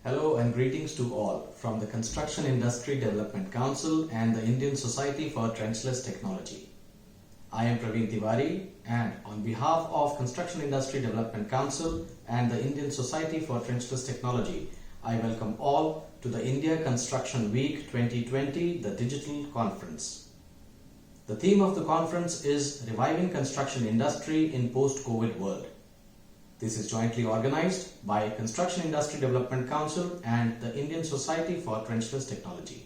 Hello and greetings to all from the Construction Industry Development Council and the Indian Society for Trenchless Technology. I am Praveen Tiwari, and on behalf of Construction Industry Development Council and the Indian Society for Trenchless Technology, I welcome all to the India Construction Week 2020, the digital conference. The theme of the conference is Reviving Construction Industry in Post-COVID World. This is jointly organized by Construction Industry Development Council and the Indian Society for Trenchless Technology.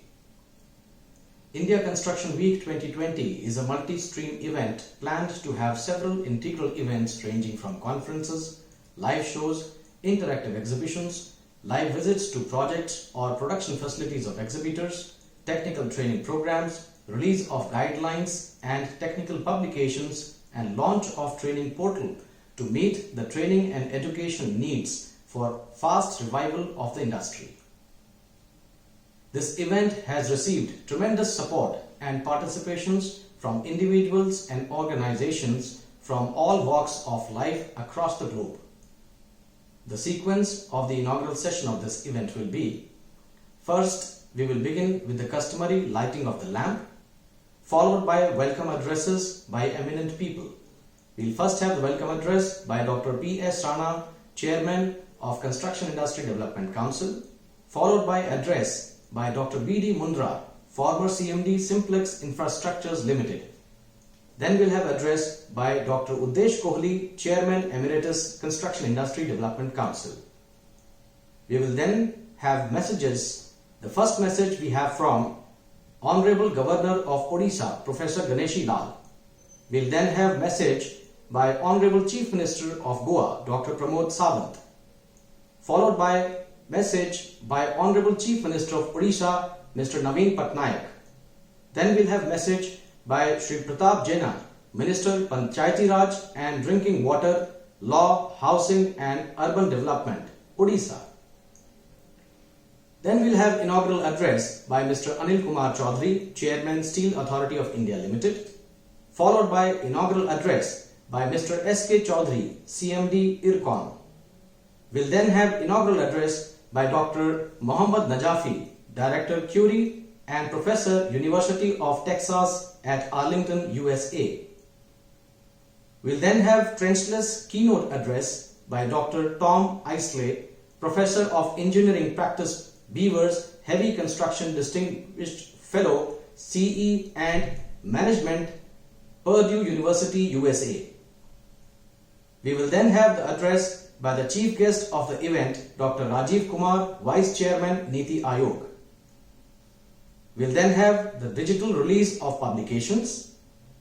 India Construction Week 2020 is a multi-stream event planned to have several integral events ranging from conferences, live shows, interactive exhibitions, live visits to projects or production facilities of exhibitors, technical training programs, release of guidelines and technical publications, and launch of training portal to meet the training and education needs for fast revival of the industry. This event has received tremendous support and participations from individuals and organizations from all walks of life across the globe. The sequence of the inaugural session of this event will be: first, we will begin with the customary lighting of the lamp, followed by welcome addresses by eminent people. We'll first have the welcome address by Dr. P.S. Rana, Chairman of Construction Industry Development Council, followed by address by Dr. B.D. Mundra, former CMD Simplex Infrastructures Limited. Then we'll have address by Dr. Uddesh Kohli, Chairman Emeritus Construction Industry Development Council. We will then have messages. The first message we have from Honorable Governor of Odisha, Professor Ganeshi Lal. We'll then have message by Honorable Chief Minister of Goa, Dr. Pramod Sawant, followed by message by Honorable Chief Minister of Odisha, Mr. Naveen Patnaik. Then we'll have message by Shri Pratap Jena, Minister Panchayati Raj and Drinking Water, Law, Housing and Urban Development, Odisha. Then we'll have inaugural address by Mr. Anil Kumar Chaudhary, Chairman Steel Authority of India Limited, followed by inaugural address by Mr. S.K. Chaudhary, CMD IRCON. We'll then have inaugural address by Dr. Mohammad Najafi, Director Curie and Professor, University of Texas at Arlington, USA. We'll then have trenchless keynote address by Dr. Tom Isley, Professor of Engineering Practice, Beavers Heavy Construction Distinguished Fellow, CE and Management, Purdue University, USA. We will then have the address by the chief guest of the event, Dr. Rajiv Kumar, Vice Chairman, Niti Aayog. We'll then have the digital release of publications,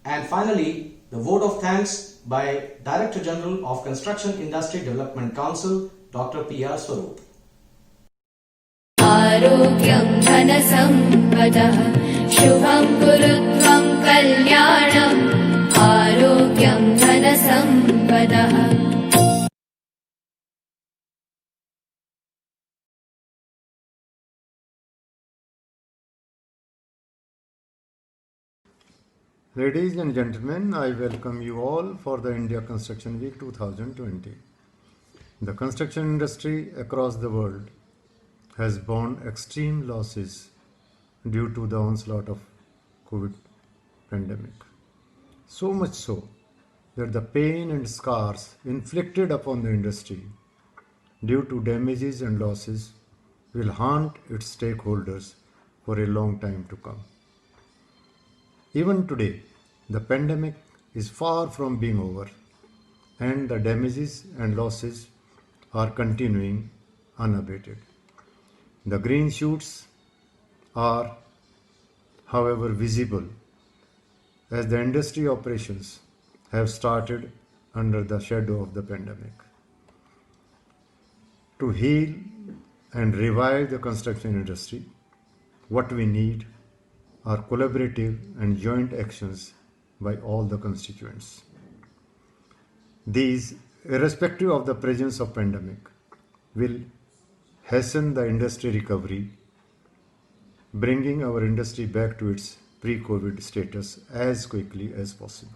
and finally the vote of thanks by Director General of Construction Industry Development Council, Dr. P.R. Swaroop. Arogyam Dhanasampada Shubham Kurutvam Kalyanam Arogyam Dhanasampada. Ladies and gentlemen, I welcome you all for the India Construction Week 2020. The construction industry across the world has borne extreme losses due to the onslaught of COVID pandemic. So much so that the pain and scars inflicted upon the industry due to damages and losses will haunt its stakeholders for a long time to come. Even today, the pandemic is far from being over, and the damages and losses are continuing unabated. The green shoots are, however, visible as the industry operations have started under the shadow of the pandemic. To heal and revive the construction industry, what we need are collaborative and joint actions by all the constituents. These, irrespective of the presence of pandemic, will hasten the industry recovery, bringing our industry back to its pre-COVID status as quickly as possible.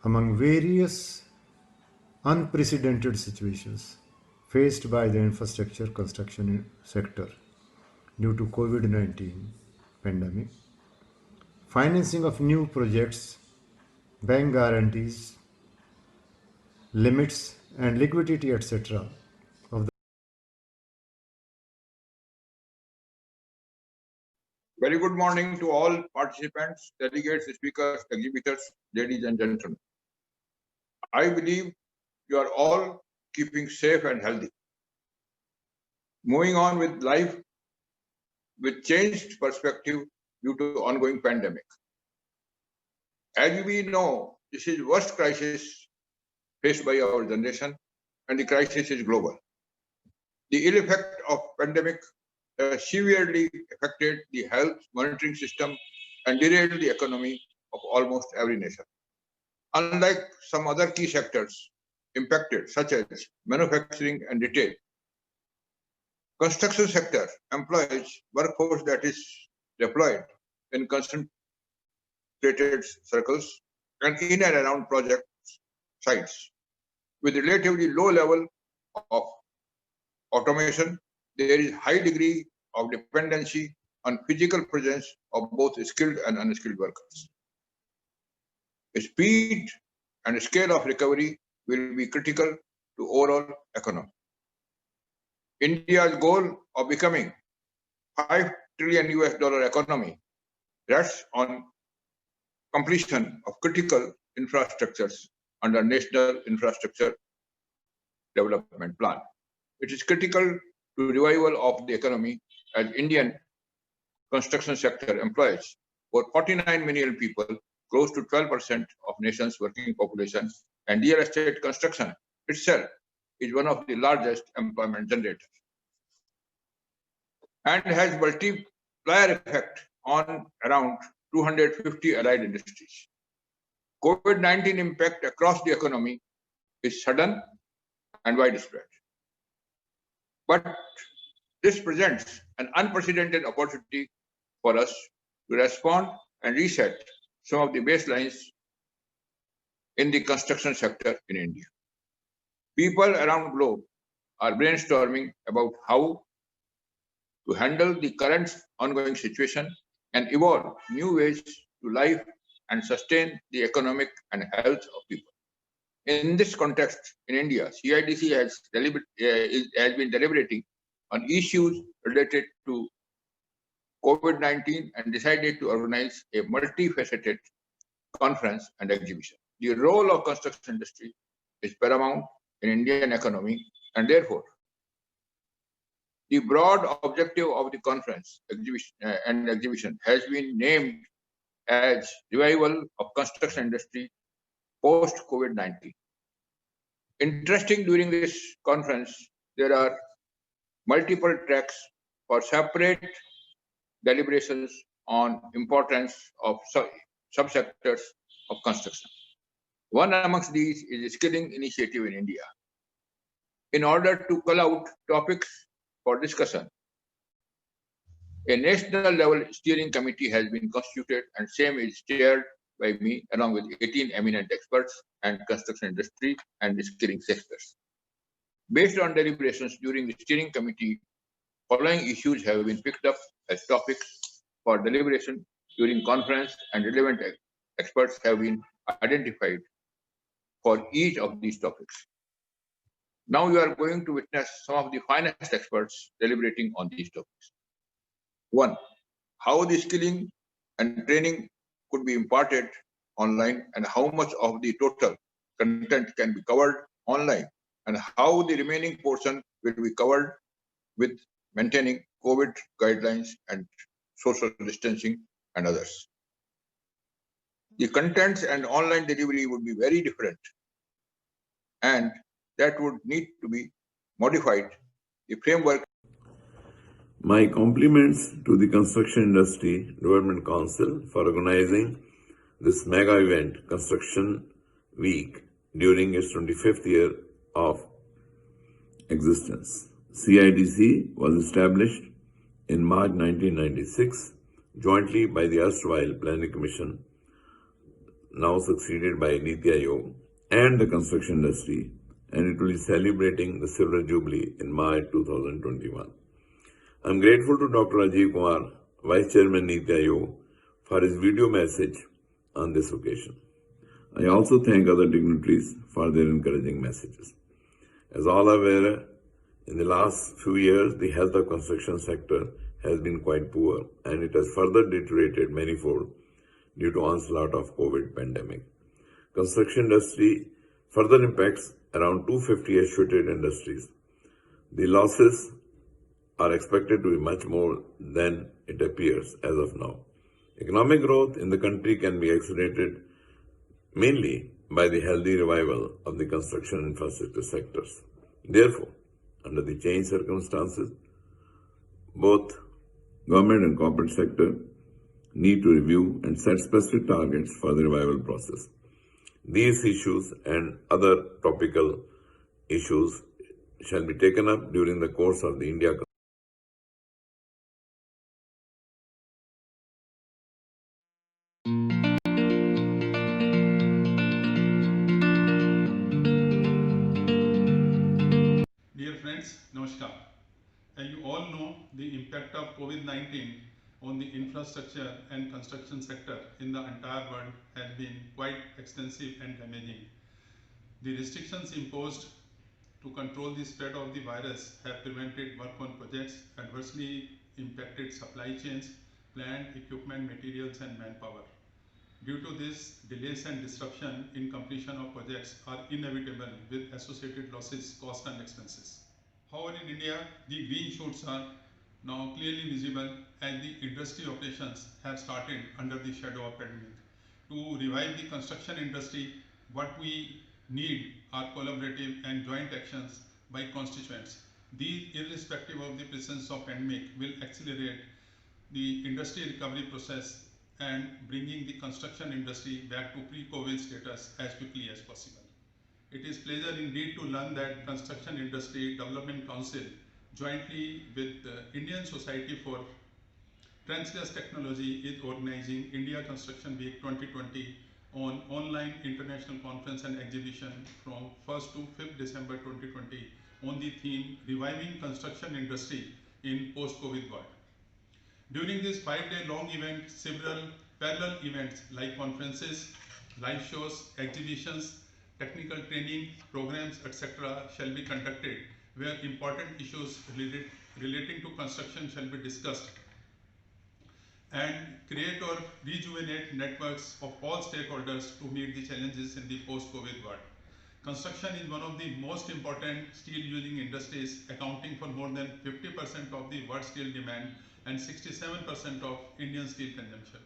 Among various unprecedented situations faced by the infrastructure construction sector due to COVID-19 pandemic, financing of new projects, bank guarantees, limits and liquidity etc. of the Very good morning to all participants, delegates, speakers, exhibitors, ladies and gentlemen. I believe you are all keeping safe and healthy. Moving on with life with changed perspective due to ongoing pandemic. As we know, this is worst crisis faced by our generation, and the crisis is global. The ill effect of pandemic severely affected the health monitoring system and derailed the economy of almost every nation. Unlike some other key sectors impacted, such as manufacturing and retail, construction sector employs workforce that is deployed in concentrated circles and in and around project sites. With relatively low level of automation, there is high degree of dependency on physical presence of both skilled and unskilled workers. The speed and scale of recovery will be critical to overall economy. India's goal of becoming $5 trillion economy rests on completion of critical infrastructures under National Infrastructure Development Plan. It is critical to revival of the economy as Indian construction sector employs over 49 million people, close to 12% of nation's working population, and real estate construction itself is one of the largest employment generators and has multiplier effect on around 250 allied industries. COVID-19 impact across the economy is sudden and widespread. But this presents an unprecedented opportunity for us to respond and reset some of the baselines in the construction sector in India. People around the globe are brainstorming about how to handle the current ongoing situation and evolve new ways to live and sustain the economic and health of people. In this context, in India, CIDC has been deliberating on issues related to COVID-19 and decided to organize a multifaceted conference and exhibition. The role of construction industry is paramount in Indian economy, and therefore, the broad objective of the conference exhibition has been named as revival of construction industry post-COVID-19. Interesting, during this conference, there are multiple tracks for separate deliberations on importance of subsectors of construction. One amongst these is the skilling initiative in India. In order to call out topics for discussion, a national level steering committee has been constituted, and same is chaired by me along with 18 eminent experts and construction industry and the skilling sectors. Based on deliberations during the steering committee, following issues have been picked up as topics for deliberation during conference, and relevant experts have been identified for each of these topics. Now you are going to witness some of the finest experts deliberating on these topics. 1. How the skilling and training could be imparted online, and how much of the total content can be covered online, and how the remaining portion will be covered with maintaining COVID guidelines and social distancing and others. The contents and online delivery would be very different, and that would need to be modified. The framework. My compliments to the Construction Industry Development Council for organizing this mega event, Construction Week, during its 25th year of existence. CIDC was established in March 1996 jointly by the erstwhile Planning Commission, now succeeded by NITI Aayog, and the construction industry, and it will be celebrating the Silver Jubilee in March 2021. I'm grateful to Dr. Rajiv Kumar, Vice Chairman Niti Aayog, for his video message on this occasion. I also thank other dignitaries for their encouraging messages. As all are aware, in the last few years, the health of construction sector has been quite poor, and it has further deteriorated manifold due to onslaught of COVID pandemic. Construction industry further impacts around 250 associated industries. The losses are expected to be much more than it appears as of now. Economic growth in the country can be accelerated mainly by the healthy revival of the construction infrastructure sectors. Therefore, under the changed circumstances, both government and corporate sector need to review and set specific targets for the revival process. These issues and other topical issues shall be taken up during the course of the India Dear friends, Namaskar. As you all know, the impact of COVID-19 on the infrastructure and construction sector in the entire world has been quite extensive and damaging. The restrictions imposed to control the spread of the virus have prevented work on projects, adversely impacted supply chains, plant, equipment, materials and manpower. Due to this, delays and disruption in completion of projects are inevitable with associated losses, costs and expenses. However, in India, the green shoots are now clearly visible as the industry operations have started under the shadow of pandemic. To revive the construction industry, what we need are collaborative and joint actions by constituents. These, irrespective of the presence of pandemic, will accelerate the industry recovery process and bringing the construction industry back to pre-COVID status as quickly as possible. It is pleasure indeed to learn that Construction Industry Development Council, jointly with the Indian Society for Trenchless Technology, is organizing India Construction Week 2020 on online international conference and exhibition from 1st to 5th December 2020 on the theme Reviving Construction Industry in Post-COVID World. During this 5-day long event, several parallel events like conferences, live shows, exhibitions, technical training programs, etc. shall be conducted, where important issues relating to construction shall be discussed, and create or rejuvenate networks of all stakeholders to meet the challenges in the post-COVID world. Construction is one of the most important steel-using industries, accounting for more than 50% of the world steel demand and 67% of Indian steel consumption.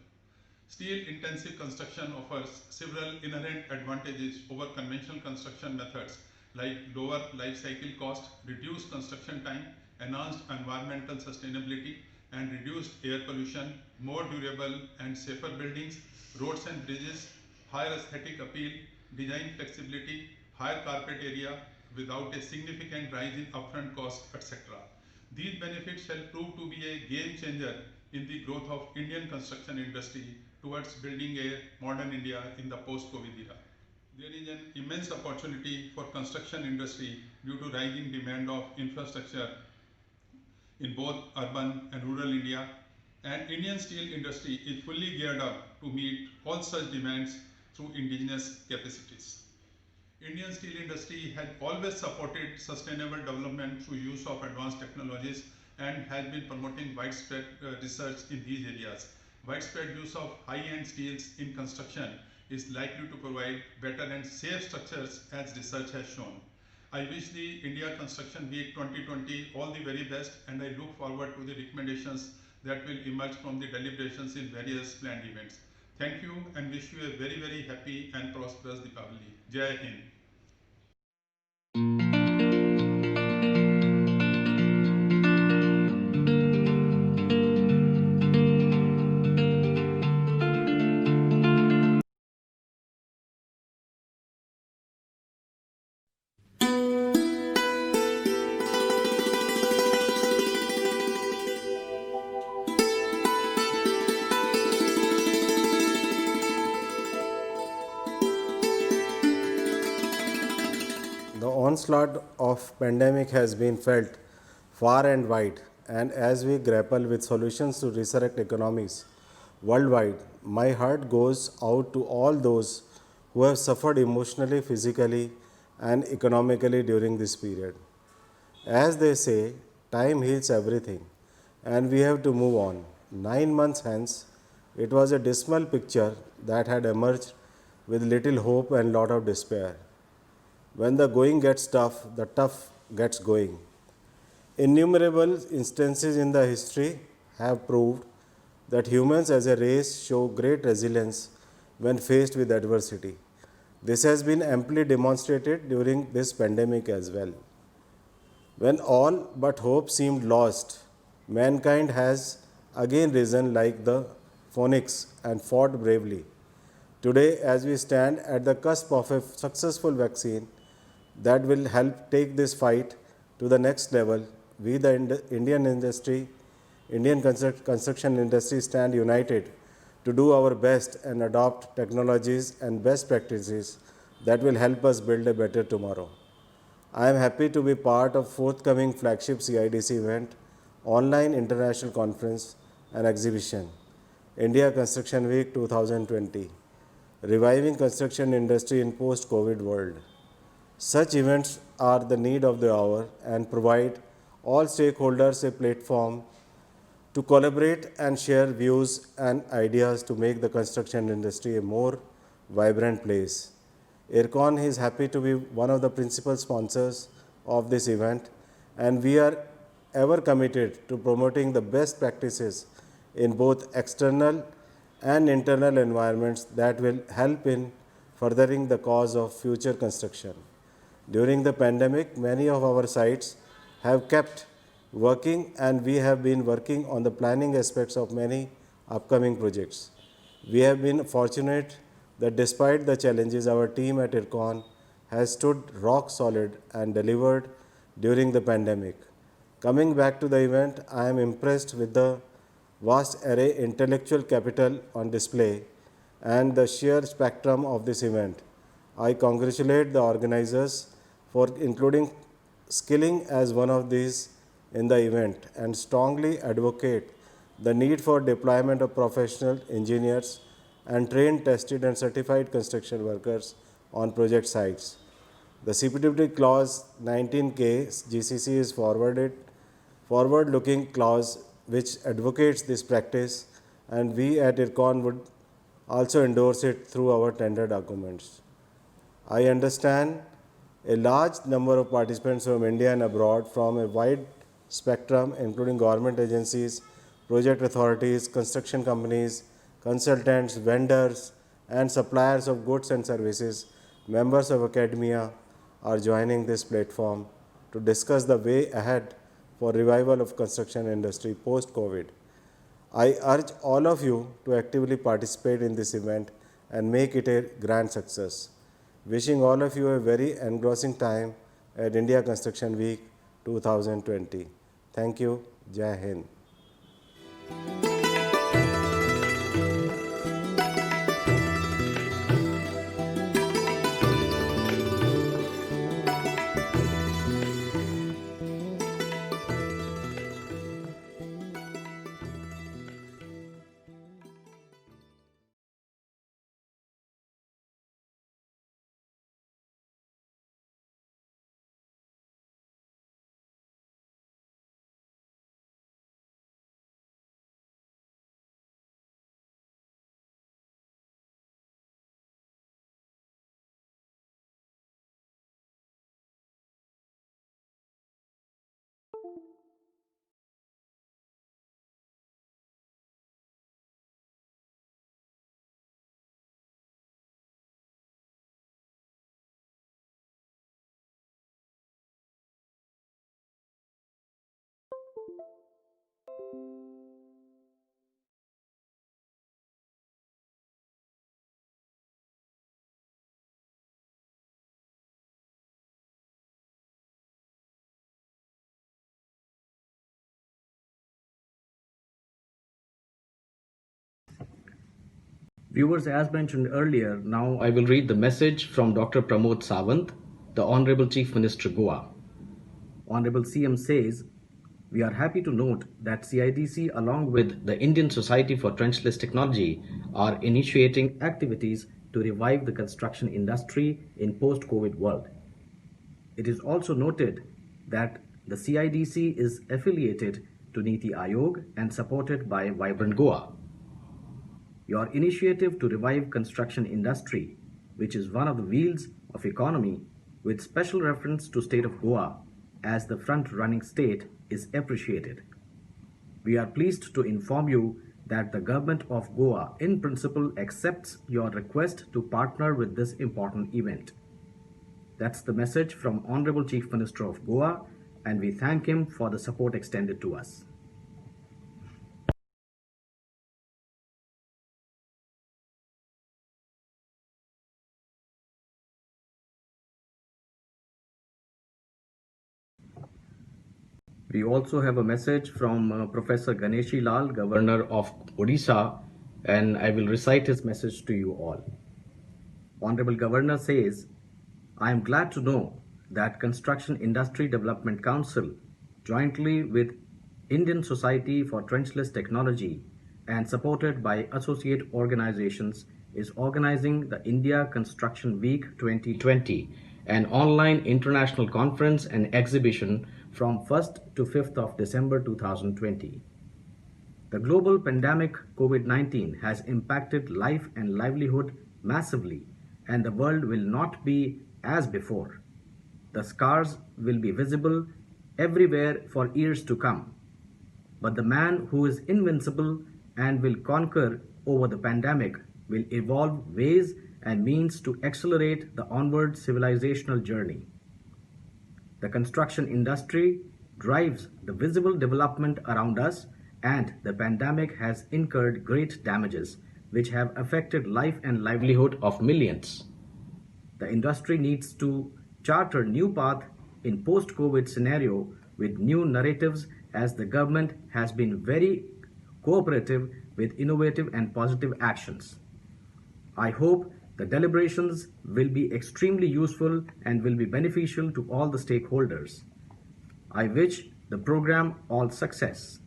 Steel-intensive construction offers several inherent advantages over conventional construction methods like lower life cycle cost, reduced construction time, enhanced environmental sustainability, and reduced air pollution, more durable and safer buildings, roads and bridges, higher aesthetic appeal, design flexibility, higher carpet area without a significant rise in upfront cost, etc. These benefits shall prove to be a game changer in the growth of Indian construction industry towards building a modern India in the post-COVID era. There is an immense opportunity for construction industry due to rising demand of infrastructure in both urban and rural India, and Indian steel industry is fully geared up to meet all such demands through indigenous capacities. Indian steel industry has always supported sustainable development through use of advanced technologies and has been promoting widespread research in these areas. Widespread use of high-end steels in construction is likely to provide better and safe structures as research has shown. I wish the India Construction Week 2020 all the very best, and I look forward to the recommendations that will emerge from the deliberations in various planned events. Thank you and wish you a very, very happy and prosperous Deepavali. Jai Hind. The onslaught of pandemic has been felt far and wide, and as we grapple with solutions to resurrect economies worldwide, my heart goes out to all those who have suffered emotionally, physically, and economically during this period. As they say, time heals everything, and we have to move on. 9 months hence, it was a dismal picture that had emerged with little hope and lot of despair. When the going gets tough, the tough gets going. Innumerable instances in the history have proved that humans as a race show great resilience when faced with adversity. This has been amply demonstrated during this pandemic as well. When all but hope seemed lost, mankind has again risen like the phoenix and fought bravely. Today, as we stand at the cusp of a successful vaccine that will help take this fight to the next level, we, the Indian construction industry, stand united to do our best and adopt technologies and best practices that will help us build a better tomorrow. I am happy to be part of forthcoming flagship CIDC event, online international conference and exhibition, India Construction Week 2020, reviving construction industry in post-COVID world. Such events are the need of the hour and provide all stakeholders a platform to collaborate and share views and ideas to make the construction industry a more vibrant place. IRCON is happy to be one of the principal sponsors of this event, and we are ever committed to promoting the best practices in both external and internal environments that will help in furthering the cause of future construction. During the pandemic, many of our sites have kept working, and we have been working on the planning aspects of many upcoming projects. We have been fortunate that despite the challenges, our team at IRCON has stood rock solid and delivered during the pandemic. Coming back to the event, I am impressed with the vast array intellectual capital on display and the sheer spectrum of this event. I congratulate the organizers for including skilling as one of these in the event and strongly advocate the need for deployment of professional engineers and trained, tested and certified construction workers on project sites. The CPTPP clause 19K GCC is forward-looking clause which advocates this practice, and we at IRCON would also endorse it through our tender documents. I understand a large number of participants from India and abroad from a wide spectrum, including government agencies, project authorities, construction companies, consultants, vendors, and suppliers of goods and services, members of academia, are joining this platform to discuss the way ahead for revival of construction industry post-COVID. I urge all of you to actively participate in this event and make it a grand success. Wishing all of you a very engrossing time at India Construction Week 2020. Thank you. Jai Hind. Viewers, as mentioned earlier, now I will read the message from Dr. Pramod Sawant, the Honorable Chief Minister Goa. Honorable CM says, we are happy to note that CIDC along with the Indian Society for Trenchless Technology are initiating activities to revive the construction industry in post-COVID world. It is also noted that the CIDC is affiliated to Niti Aayog and supported by Vibrant Goa. Your initiative to revive construction industry, which is one of the wheels of economy with special reference to state of Goa as the front-running state, is appreciated. We are pleased to inform you that the government of Goa in principle accepts your request to partner with this important event. That's the message from Honorable Chief Minister of Goa, and we thank him for the support extended to us. We also have a message from Professor Ganeshi Lal, Governor of Odisha, and I will recite his message to you all. Honorable Governor says, I am glad to know that Construction Industry Development Council, jointly with Indian Society for Trenchless Technology and supported by associate organizations, is organizing the India Construction Week 2020, an online international conference and exhibition from 1st to 5th of December 2020. The global pandemic COVID-19 has impacted life and livelihood massively, and the world will not be as before. The scars will be visible everywhere for years to come. But the man who is invincible and will conquer over the pandemic will evolve ways and means to accelerate the onward civilizational journey. The construction industry drives the visible development around us, and the pandemic has incurred great damages which have affected life and livelihood of millions. The industry needs to charter new path in post-COVID scenario with new narratives, as the government has been very cooperative with innovative and positive actions. I hope the deliberations will be extremely useful and will be beneficial to all the stakeholders. I wish the program all success.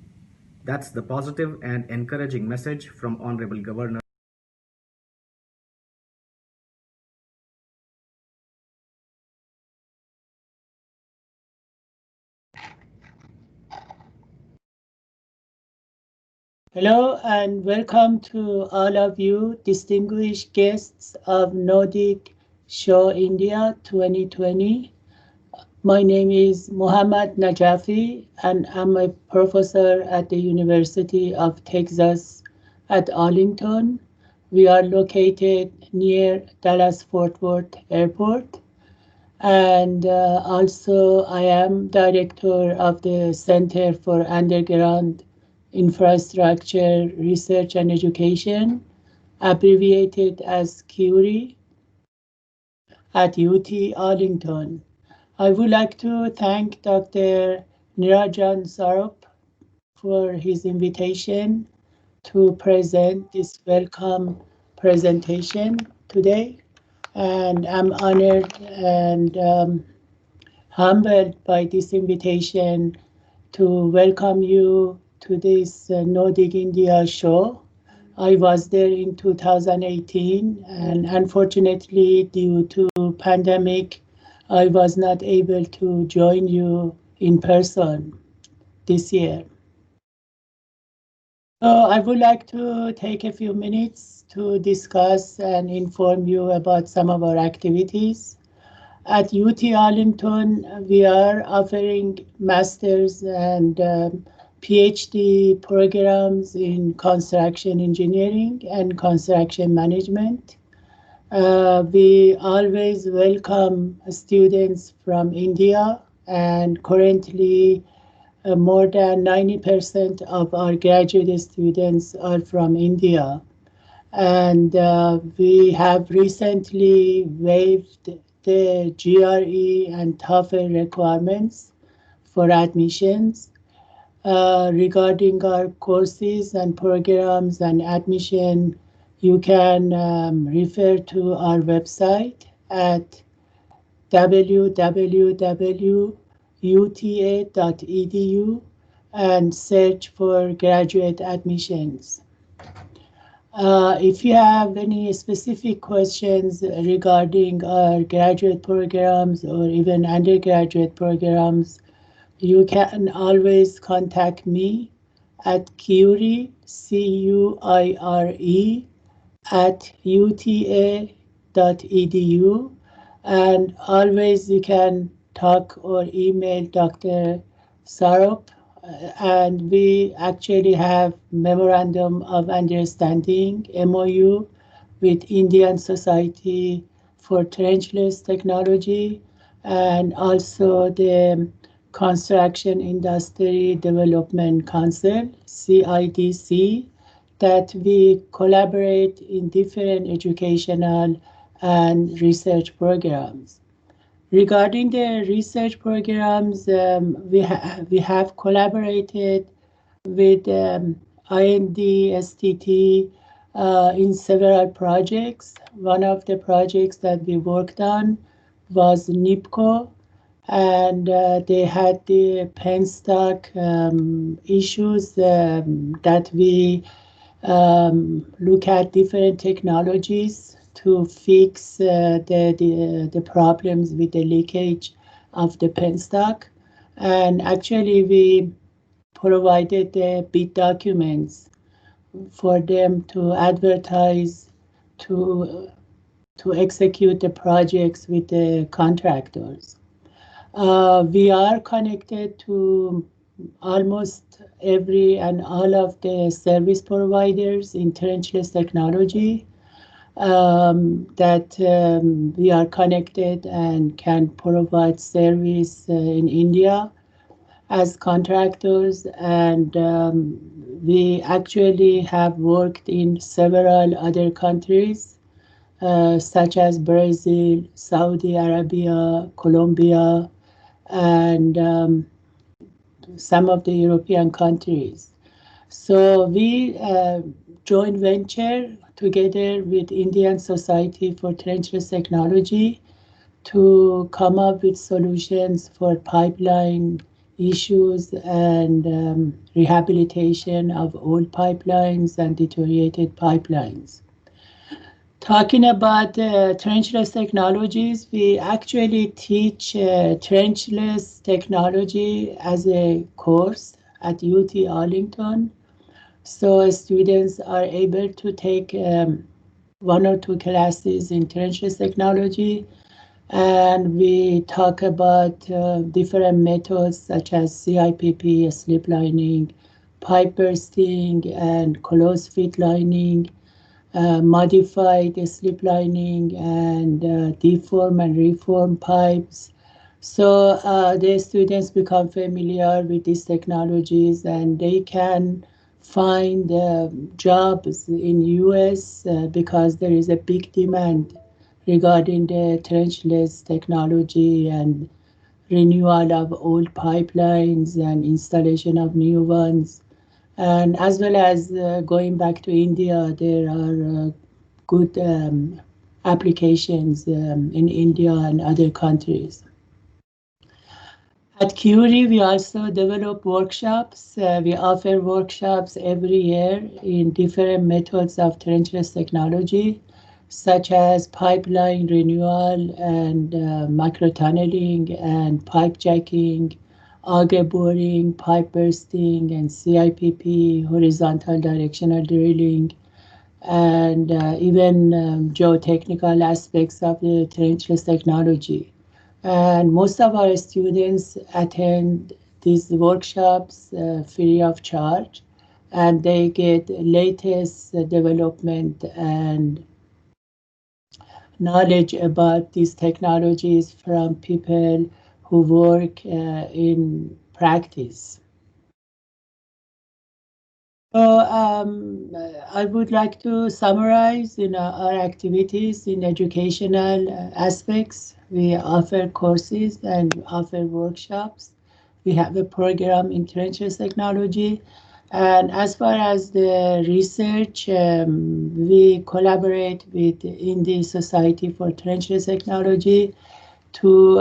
That's the positive and encouraging message from Honorable Governor. Hello and welcome to all of you distinguished guests of Nordic Show India 2020. My name is Muhammad Najafi and I'm a professor at the University of Texas at Arlington. We are located near Dallas-Fort Worth Airport. And also I am director of the Center for Underground Infrastructure Research and Education, abbreviated as CURI, at UT Arlington. I would like to thank Dr. Niranjan Sarup for his invitation to present this welcome presentation today. And I'm honored and humbled by this invitation to welcome you to this Nordic India show. I was there in 2018, and unfortunately, due to pandemic, I was not able to join you in person this year. So I would like to take a few minutes to discuss and inform you about some of our activities. At UT Arlington, we are offering master's and PhD programs in construction engineering and construction management. We always welcome students from India, and currently more than 90% of our graduate students are from India. And we have recently waived the GRE and TOEFL requirements for admissions. Regarding our courses and programs and admission, you can refer to our website at www.uta.edu and search for graduate admissions. If you have any specific questions regarding our graduate programs or even undergraduate programs, you can always contact me at Cuire, Cuire, at uta.edu, and always you can talk or email Dr. Sarup, and we actually have Memorandum of Understanding, MOU, with Indian Society for Trenchless Technology and also the Construction Industry Development Council, CIDC, that we collaborate in different educational and research programs. Regarding the research programs, we have collaborated with IND STT in several projects. One of the projects that we worked on was NIPCO, and they had the penstock issues that we look at different technologies to fix the problems with the leakage of the penstock. And actually, we provided the bid documents for them to advertise, to execute the projects with the contractors. We are connected to almost every and all of the service providers in trenchless technology, that we are connected and can provide service in India as contractors, and we actually have worked in several other countries such as Brazil, Saudi Arabia, Colombia, and some of the European countries. So we joint venture together with Indian Society for Trenchless Technology to come up with solutions for pipeline issues and rehabilitation of old pipelines and deteriorated pipelines. Talking about trenchless technologies, we actually teach trenchless technology as a course at UT Arlington. So students are able to take 1 or 2 classes in trenchless technology, and we talk about different methods such as CIPP, slip lining, pipe bursting, and closed fit lining, modified slip lining, and deform and reform pipes. So the students become familiar with these technologies, and they can find jobs in US because there is a big demand regarding the trenchless technology and renewal of old pipelines and installation of new ones. And as well as going back to India, there are good applications in India and other countries. At Curie, we also develop workshops. We offer workshops every year in different methods of trenchless technology, such as pipeline renewal and microtunneling and pipe jacking, auger boring, pipe bursting, and CIPP, horizontal directional drilling, and even geotechnical aspects of the trenchless technology. And most of our students attend these workshops free of charge, and they get latest development and knowledge about these technologies from people who work in practice. So I would like to summarize our activities in educational aspects. We offer courses and offer workshops. We have a program in trenchless technology. And as far as the research, we collaborate with Indian Society for Trenchless Technology, to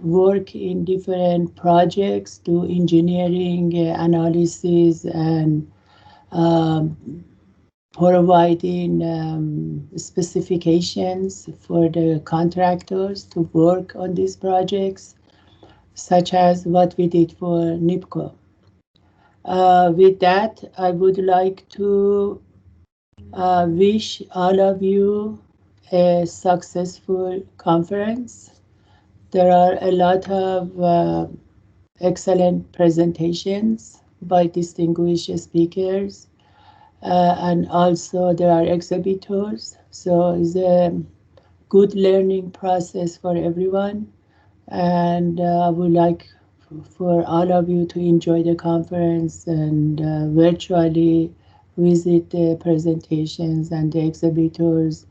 work in different projects, do engineering analysis, and providing specifications for the contractors to work on these projects, such as what we did for NIPCO. With that, I would like to wish all of you a successful conference. There are a lot of excellent presentations by distinguished speakers, and also there are exhibitors. So it's a good learning process for everyone. And I would like for all of you to enjoy the conference and virtually visit the presentations and the exhibitors.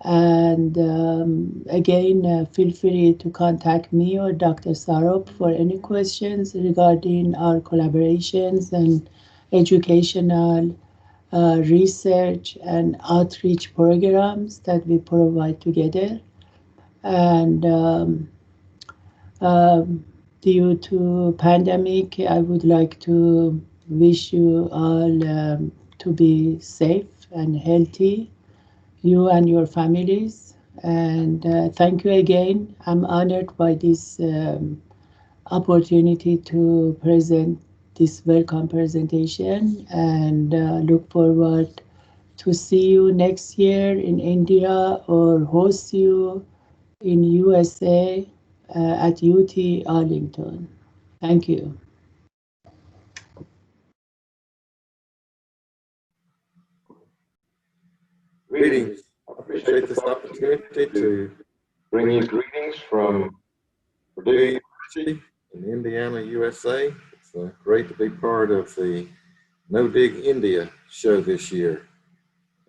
And again, feel free to contact me or Dr. Sarop for any questions regarding our collaborations and educational research and outreach programs that we provide together. And due to pandemic, I would like to wish you all to be safe and healthy, you and your families. And thank you again. I'm honored by this opportunity to present this welcome presentation, and look forward to see you next year in India or host you in USA at UT Arlington. Thank you. Greetings. I appreciate this opportunity to bring you greetings from Purdue University in Indiana, USA. It's great to be part of the No Dig India show this year.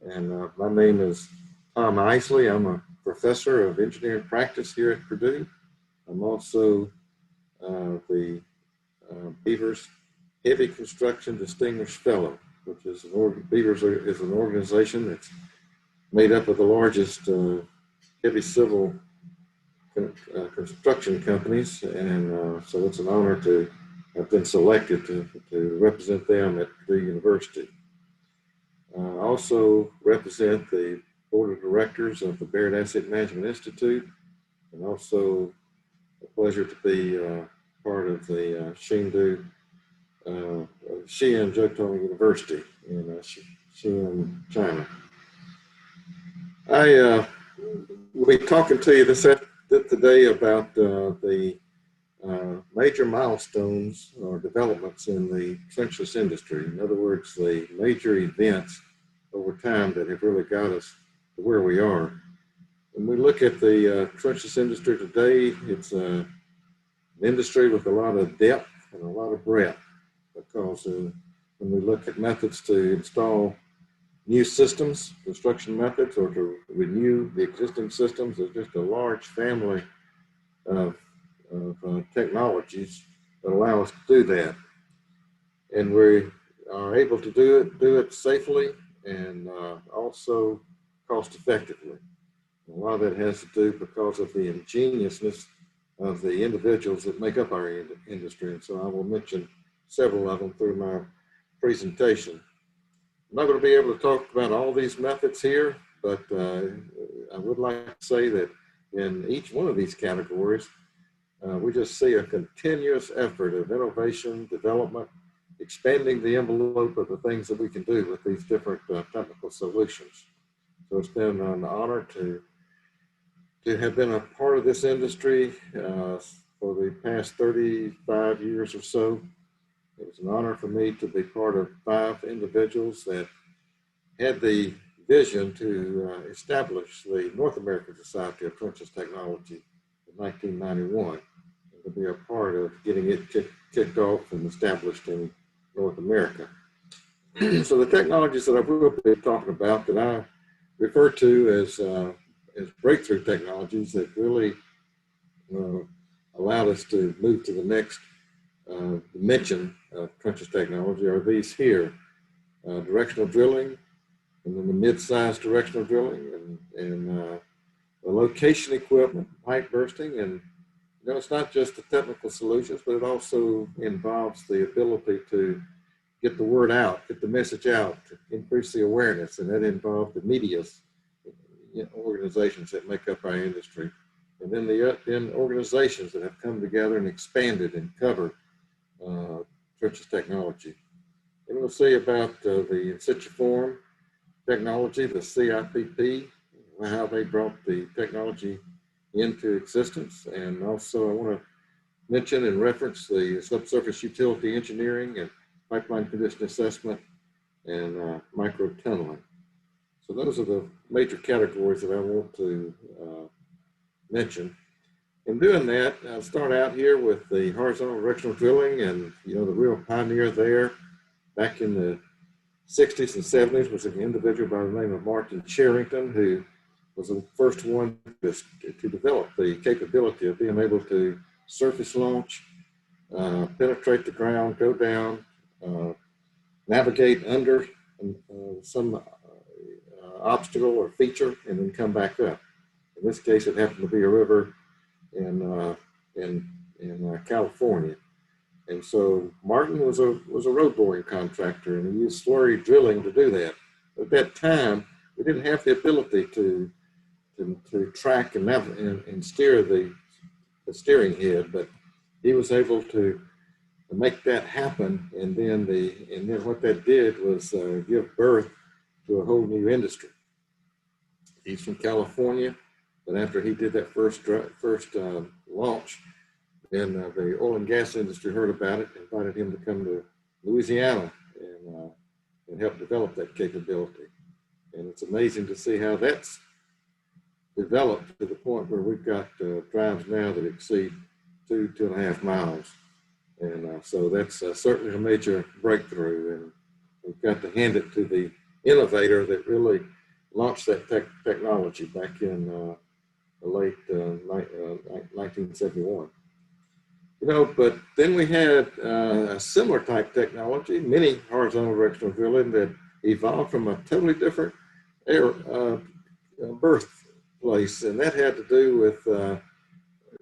And my name is Tom Isley. I'm a professor of engineering practice here at Purdue. I'm also the Beavers Heavy Construction Distinguished Fellow, which is Beavers is an organization that's made up of the largest heavy civil construction companies, and so it's an honor to have been selected to represent them at Purdue University. I also represent the board of directors of the Barrett Asset Management Institute, and also a pleasure to be part of the Xi'an Jiutong University in Xi'an, China. I will be talking to you today about the major milestones or developments in the trenchless industry. In other words, the major events over time that have really got us to where we are. When we look at the trenchless industry today, it's an industry with a lot of depth and a lot of breadth, because when we look at methods to install new systems, construction methods, or to renew the existing systems, there's just a large family of technologies that allow us to do that. And we are able to do it safely and also cost effectively. A lot of that has to do because of the ingeniousness of the individuals that make up our industry. And so I will mention several of them through my presentation. I'm not going to be able to talk about all these methods here, but I would like to say that in each one of these categories, we just see a continuous effort of innovation, development, expanding the envelope of the things that we can do with these different technical solutions. So it's been an honor to have been a part of this industry for the past 35 years or so. It was an honor for me to be part of 5 individuals that had the vision to establish the North American Society of Trenchless Technology in 1991, and to be a part of getting it kicked off and established in North America. So the technologies that I will be talking about that I refer to as breakthrough technologies that really allowed us to move to the next dimension of trenchless technology are these here: directional drilling, and then the mid-sized directional drilling, and location equipment, pipe bursting, and it's not just the technical solutions, but it also involves the ability to get the word out, get the message out, to increase the awareness, and that involves the media organizations that make up our industry, and then then organizations that have come together and expanded and covered treacherous technology. And we'll see about the in situ form technology, the CIPP, how they brought the technology into existence. And also I want to mention and reference the subsurface utility engineering and pipeline condition assessment and micro tunneling. So those are the major categories that I want to mention. In doing that, I'll start out here with the horizontal directional drilling, and the real pioneer there back in the 60s and 70s was an individual by the name of Martin Sherrington, who was the first one to develop the capability of being able to surface launch, penetrate the ground, go down, navigate under some obstacle or feature, and then come back up. In this case, it happened to be a river in California. And so Martin was a road boring contractor, and he used slurry drilling to do that. At that time, we didn't have the ability to track and steer the steering head, but he was able to make that happen. And then what that did was give birth to a whole new industry. He's from California, but after he did that first launch, then the oil and gas industry heard about it, invited him to come to Louisiana and help develop that capability. And it's amazing to see how that's developed to the point where we've got drives now that exceed 2.5 miles. And so that's certainly a major breakthrough. And we've got to hand it to the innovator that really launched that technology back in the late 1971. But then we had a similar type technology, mini horizontal directional drilling, that evolved from a totally different birthplace, and that had to do with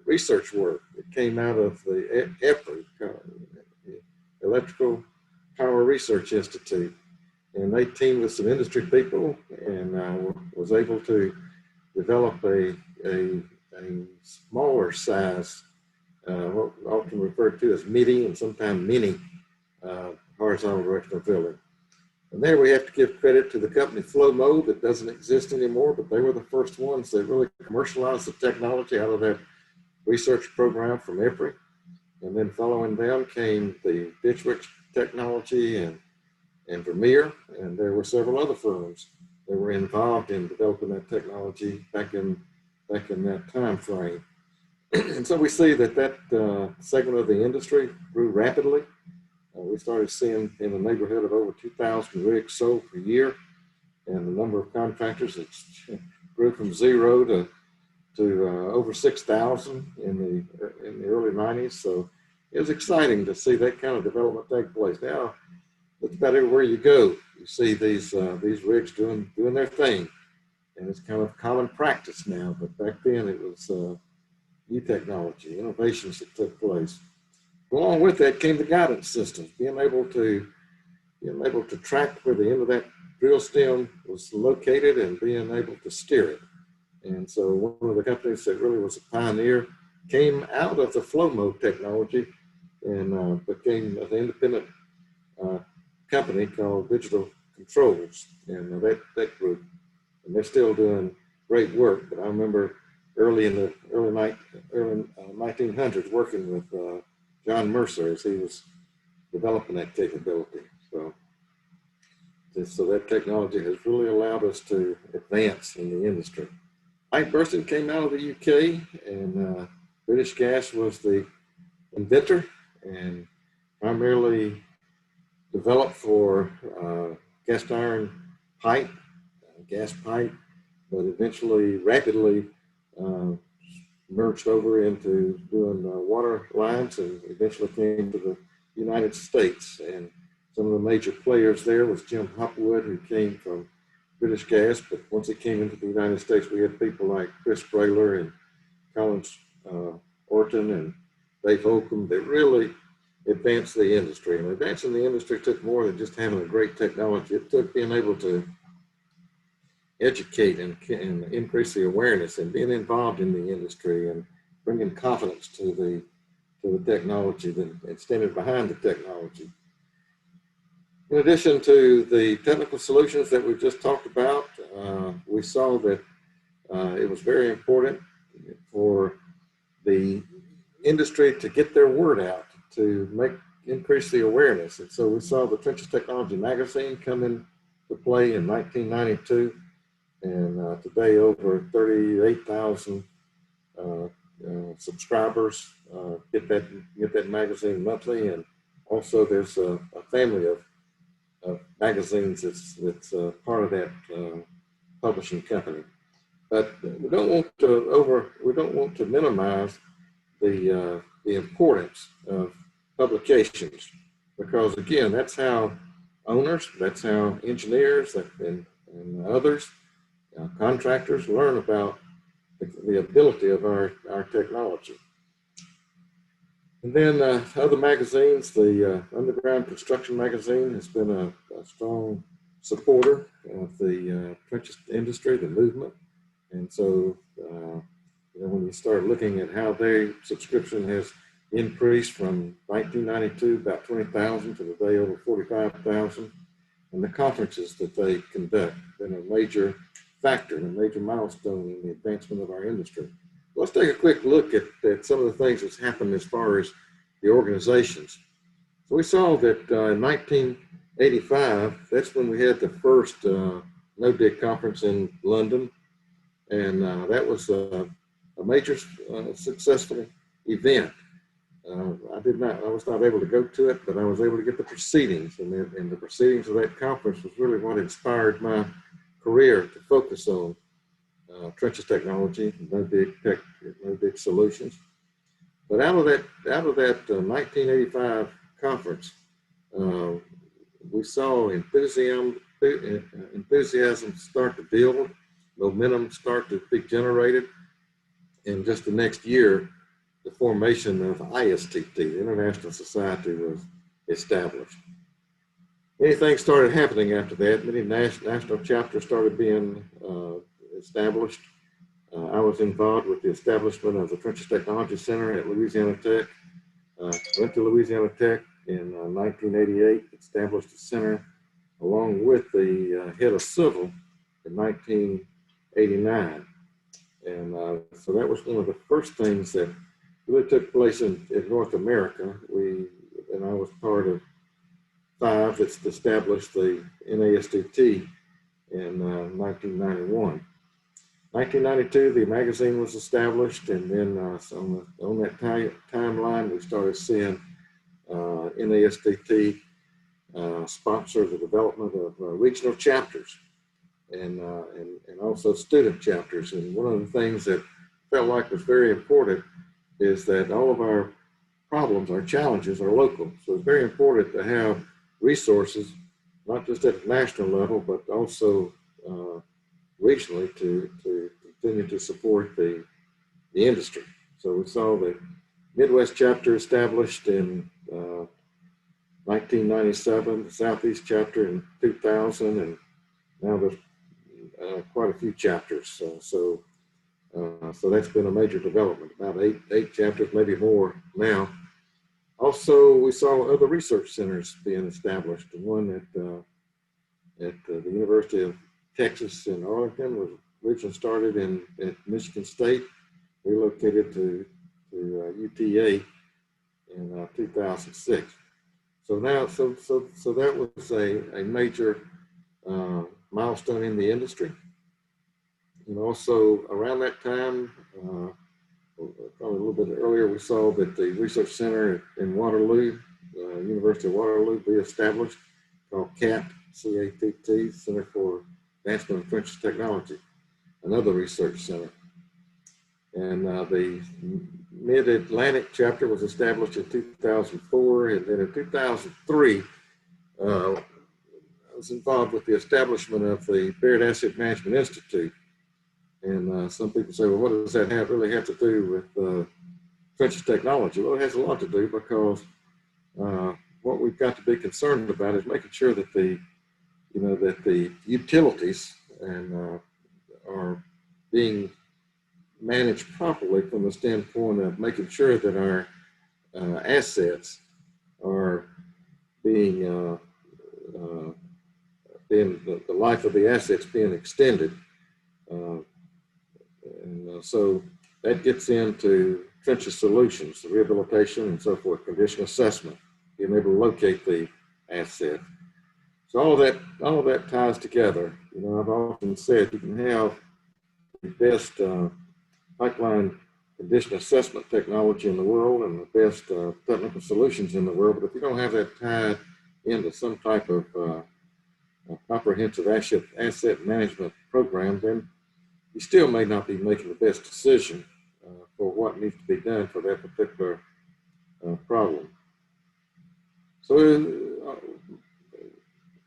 research work. It came out of the EPRI, Electrical Power Research Institute, and they teamed with some industry people and was able to develop a smaller size, what often referred to as MIDI and sometimes mini horizontal directional drilling. And there we have to give credit to the company Flowmo that doesn't exist anymore, but they were the first ones that really commercialized the technology out of that research program from EPRI. And then following them came the Ditch Witch technology and Vermeer, and there were several other firms that were involved in developing that technology back in that time frame. And so we see that segment of the industry grew rapidly. We started seeing in the neighborhood of over 2,000 rigs sold per year, and the number of contractors grew from 0 to over 6,000 in the early 90s. So it was exciting to see that kind of development take place. Now, it's about everywhere you go, you see these rigs doing their thing, and it's kind of common practice now. But back then, it was new technology, innovations that took place. Along with that came the guidance systems, being able to track where the end of that drill stem was located and being able to steer it. And so one of the companies that really was a pioneer came out of the Flowmo technology and became an independent company called Digital Controls, and that group, and they're still doing great work. But I remember early in the early 1900s working with John Mercer as he was developing that capability. So that technology has really allowed us to advance in the industry. Pipe bursting came out of the UK, and British Gas was the inventor and primarily developed for cast iron pipe, gas pipe, but eventually rapidly merged over into doing water lines and eventually came to the United States. And some of the major players there was Jim Hopwood, who came from British Gas, but once it came into the United States, we had people like Chris Brayler and Collins Orton and Dave Holcomb that really advanced the industry. And advancing the industry took more than just having a great technology. It took being able to educate and increase the awareness and being involved in the industry and bringing confidence to the technology and standing behind the technology. In addition to the technical solutions that we've just talked about, we saw that it was very important for the industry to get their word out, to increase the awareness. And so we saw the Trenches Technology magazine come into play in 1992, and today over 38,000 subscribers get that magazine monthly. And also there's a family of magazines that's part of that publishing company. But we don't want to minimize the importance of publications, because again, that's how owners, that's how engineers and others, contractors learn about the ability of our technology. And then other magazines, the Underground Construction Magazine has been a strong supporter of the trenches industry, the movement. And so, when you start looking at how their subscription has increased from 1992, about 20,000 to today over 45,000, and the conferences that they conduct, been a major factor and a major milestone in the advancement of our industry. Let's take a quick look at some of the things that's happened as far as the organizations. So we saw that in 1985, that's when we had the first NODIC conference in London, and that was a major successful event. I was not able to go to it, but I was able to get the proceedings, and the proceedings of that conference was really what inspired my career to focus on trenches technology, NODIC solutions. But out of that 1985 conference, we saw enthusiasm start to build, momentum start to be generated, and just the next year, the formation of ISTT, the International Society, was established. Many things started happening after that. Many national chapters started being established. I was involved with the establishment of the Trenches Technology Center at Louisiana Tech. Went to Louisiana Tech in 1988, established the center along with the head of civil in 1989. And so that was one of the first things that really took place in North America. And I was part of 5 that's established the NASTT in 1991. 1992, the magazine was established, and then on that timeline, we started seeing NASTT sponsor the development of regional chapters and also student chapters. And one of the things that felt like was very important is that all of our problems, our challenges are local. So it's very important to have resources, not just at the national level, but also regionally to continue to support the industry. So we saw the Midwest chapter established in 1997, the Southeast chapter in 2000, and now there's quite a few chapters. So that's been a major development, about eight chapters, maybe more now. Also, we saw other research centers being established. One at the University of Texas in Arlington was originally started at Michigan State, relocated to UTA in 2006. So now, so that was a major milestone in the industry. And also around that time, probably a little bit earlier, we saw that the research center in Waterloo, University of Waterloo, be established, called CATT, C-A-T-T, Center for Advancement of Trenches Technology, another research center. And the Mid-Atlantic chapter was established in 2004, and then in 2003, was involved with the establishment of the Baird Asset Management Institute. And some people say, well, what does that really have to do with French's technology? Well, it has a lot to do, because what we've got to be concerned about is making sure that the utilities are being managed properly from the standpoint of making sure that our assets are being the life of the assets being extended. So that gets into French's solutions, the rehabilitation and so forth, condition assessment, being able to locate the asset. So all of that ties together. I've often said you can have the best pipeline condition assessment technology in the world and the best technical solutions in the world, but if you don't have that tied into some type of comprehensive asset management program, then you still may not be making the best decision for what needs to be done for that particular problem. So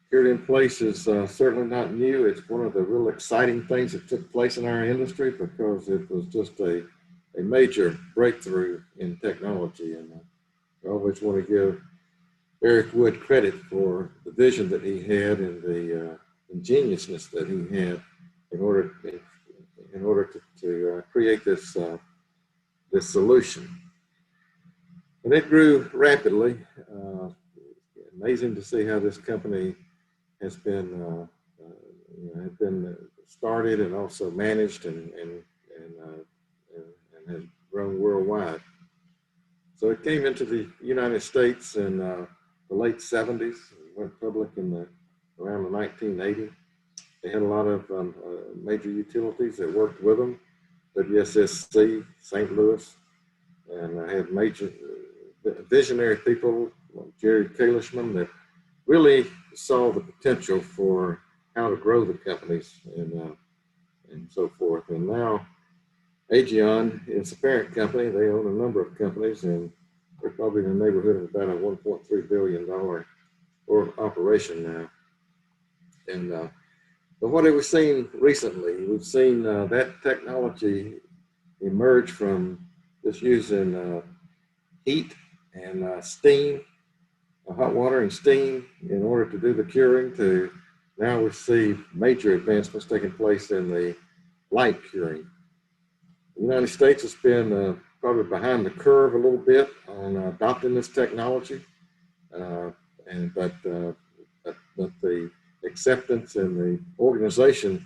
Security in place is certainly not new. It's one of the real exciting things that took place in our industry, because it was just a major breakthrough in technology. And I always want to give Eric Wood credit for the vision that he had and the ingeniousness that he had in order to create this solution. And it grew rapidly. Amazing to see how this company has been started and also managed and has grown worldwide. So it came into the United States in the late 70s, went public around the 1980. They had a lot of major utilities that worked with them, WSSC, St. Louis, and I had major visionary people like Jerry Kalishman that really saw the potential for how to grow the companies and so forth. And now Aegeon is the parent company. They own a number of companies, and they're probably in the neighborhood of about a $1.3 billion operation now. And but what have we seen recently? We've seen that technology emerge from just using heat and steam, hot water and steam in order to do the curing, to now we see major advancements taking place in the light curing. The United States has been probably behind the curve a little bit on adopting this technology, but the acceptance and the organization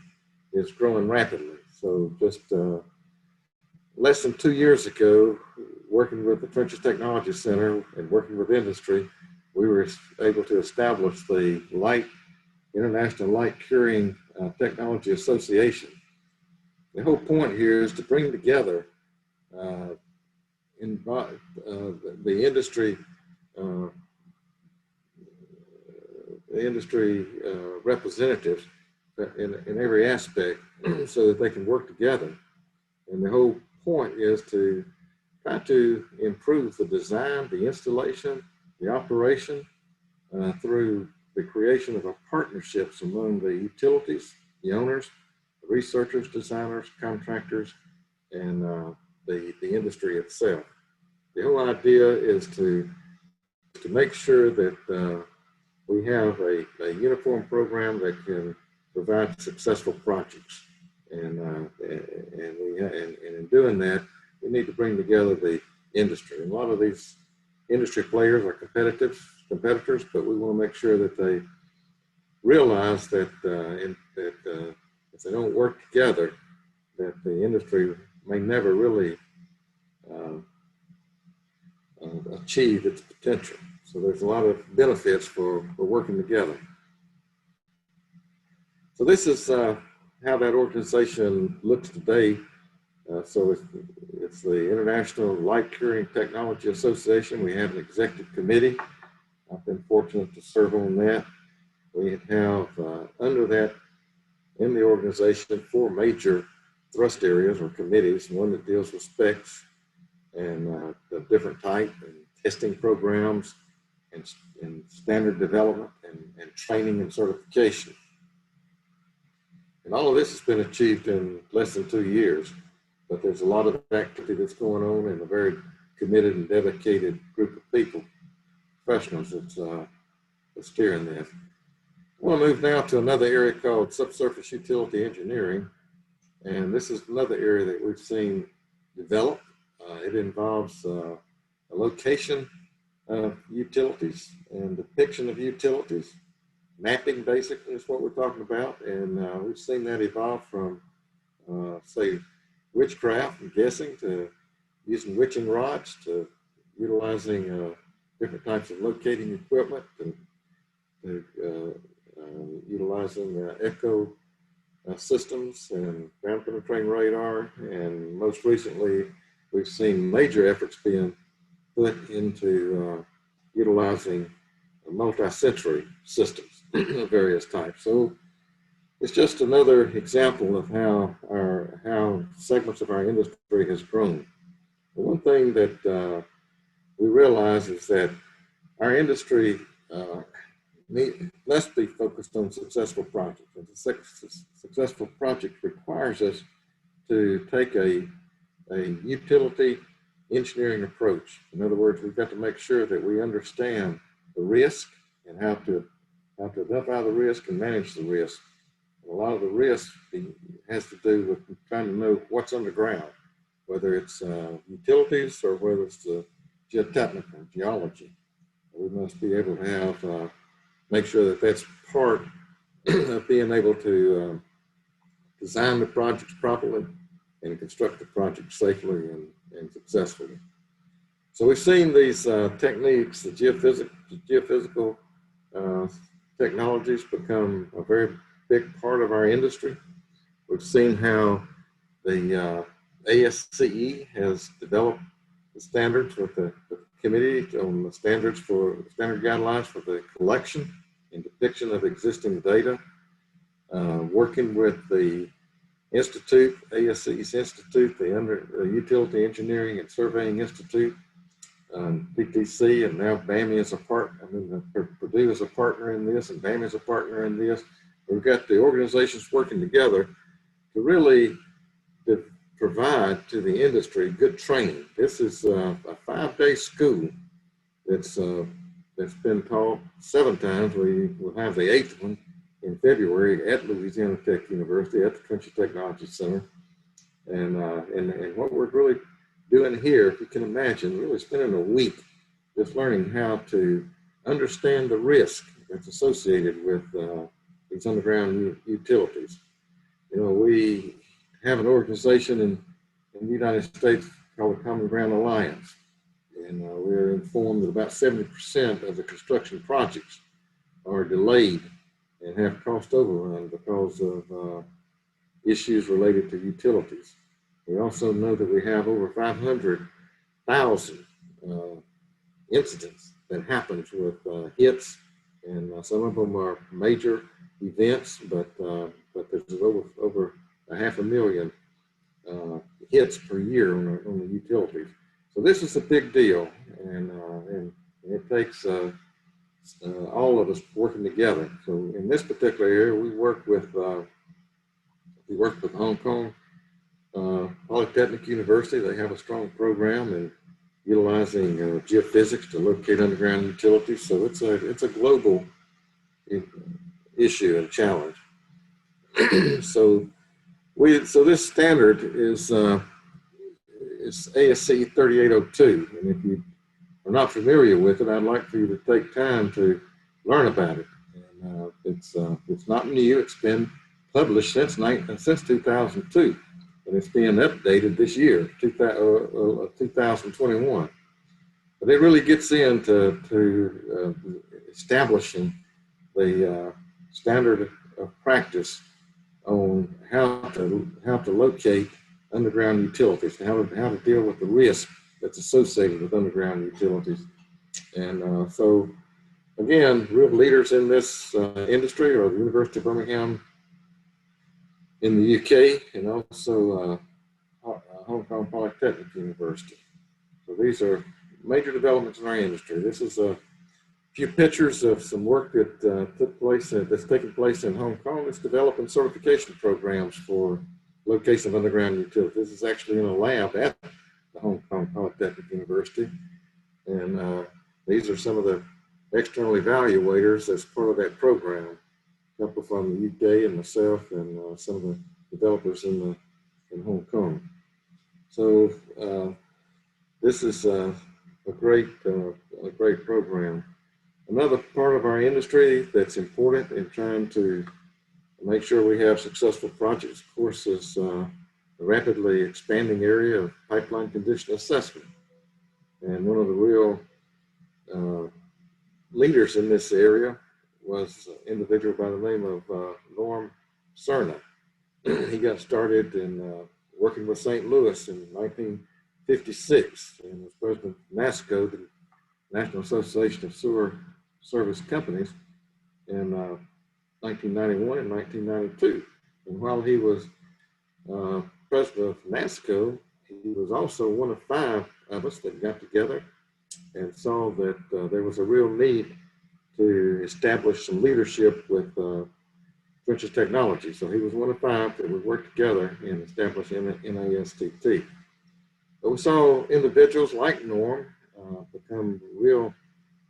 is growing rapidly. So just less than 2 years ago, working with the French's Technology Center and working with industry, we were able to establish the International Light Curing Technology Association. The whole point here is to bring together the industry representatives in every aspect so that they can work together. And the whole point is to try to improve the design, the installation, the operation through the creation of partnerships among the utilities, the owners, the researchers, designers, contractors, and the industry itself. The whole idea is to make sure that we have a uniform program that can provide successful projects. And in doing that, we need to bring together the industry. And a lot of these industry players are competitors, but we want to make sure that they realize that if they don't work together, that the industry may never really achieve its potential. So there's a lot of benefits for working together. So this is how that organization looks today. So it's the International Light Curing Technology Association. We have an executive committee. I've been fortunate to serve on that. We have under that, in the organization, 4 major thrust areas or committees. One that deals with specs and the different type and testing programs and standard development and training and certification. And all of this has been achieved in less than 2 years, but there's a lot of activity that's going on and a very committed and dedicated group of people, professionals that's steering this. I want to move now to another area called subsurface utility engineering. And this is another area that we've seen develop. It involves a location of utilities and depiction of utilities. Mapping basically is what we're talking about. And we've seen that evolve from, say, witchcraft and guessing to using witching rods to utilizing different types of locating equipment to utilizing echo systems and ground penetrating radar. And most recently, we've seen major efforts being put into utilizing multi-sensory systems of various types. So it's just another example of how segments of our industry has grown. The one thing that we realize is that our industry must be focused on successful projects. And a successful project requires us to take a utility engineering approach. In other words, we've got to make sure that we understand the risk and how to identify the risk and manage the risk. And a lot of the risk has to do with trying to know what's underground, whether it's utilities or whether it's the geotechnical, geology. We must be able to have make sure that that's part of being able to design the projects properly and construct the project safely and successfully. So we've seen these techniques, the geophysical technologies become a very big part of our industry. We've seen how the ASCE has developed the standards with the committee on the standard guidelines for the collection and depiction of existing data, working with the Institute, ASCE's Institute, the Utility Engineering and Surveying Institute, PTC, and now BAMI is a partner. Purdue is a partner in this, and BAMI is a partner in this. We've got the organizations working together to really provide to the industry good training. This is a 5-day school that's been taught 7 times. We will have the 8th one in February at Louisiana Tech University at the Country Technology Center. And what we're really doing here, if you can imagine, really spending a week just learning how to understand the risk that's associated with these underground utilities. You know, we have an organization in the United States called the Common Ground Alliance. And we're informed that about 70% of the construction projects are delayed and have cost overrun because of issues related to utilities. We also know that we have over 500,000 incidents that happens with hits, and some of them are major events, but there's over 500,000 hits per year on the utilities. So this is a big deal, and it takes all of us working together. So in this particular area, we work with Hong Kong Polytechnic University. They have a strong program in utilizing geophysics to locate underground utilities. So it's a global issue and challenge. So this standard is ASCE 3802, and if you are not familiar with it, I'd like for you to take time to learn about it. And it's not new; it's been published since 2002, and it's being updated this year, 2021. But it really gets into establishing the standard of practice on how to locate underground utilities, how to deal with the risk that's associated with underground utilities. And so, again, real leaders in this industry are the University of Birmingham in the UK, and also Hong Kong Polytechnic University. So these are major developments in our industry. This is few pictures of some work that that's taking place in Hong Kong. It's developing certification programs for location of underground utilities. This is actually in a lab at the Hong Kong Polytechnic University. And these are some of the external evaluators as part of that program. A couple from the UK and myself and some of the developers in Hong Kong. So this is a great program. Another part of our industry that's important in trying to make sure we have successful projects, of course, is the rapidly expanding area of pipeline condition assessment. And one of the real leaders in this area was an individual by the name of Norm Cerna. He got started in working with St. Louis in 1956 and was president of NASCO, the National Association of Sewer Service Companies, in 1991 and 1992. And while he was president of NASCO, he was also one of 5 of us that got together and saw that there was a real need to establish some leadership with Trenches Technology. So he was one of 5 that would work together in establishing NASTT. But we saw individuals like Norm become real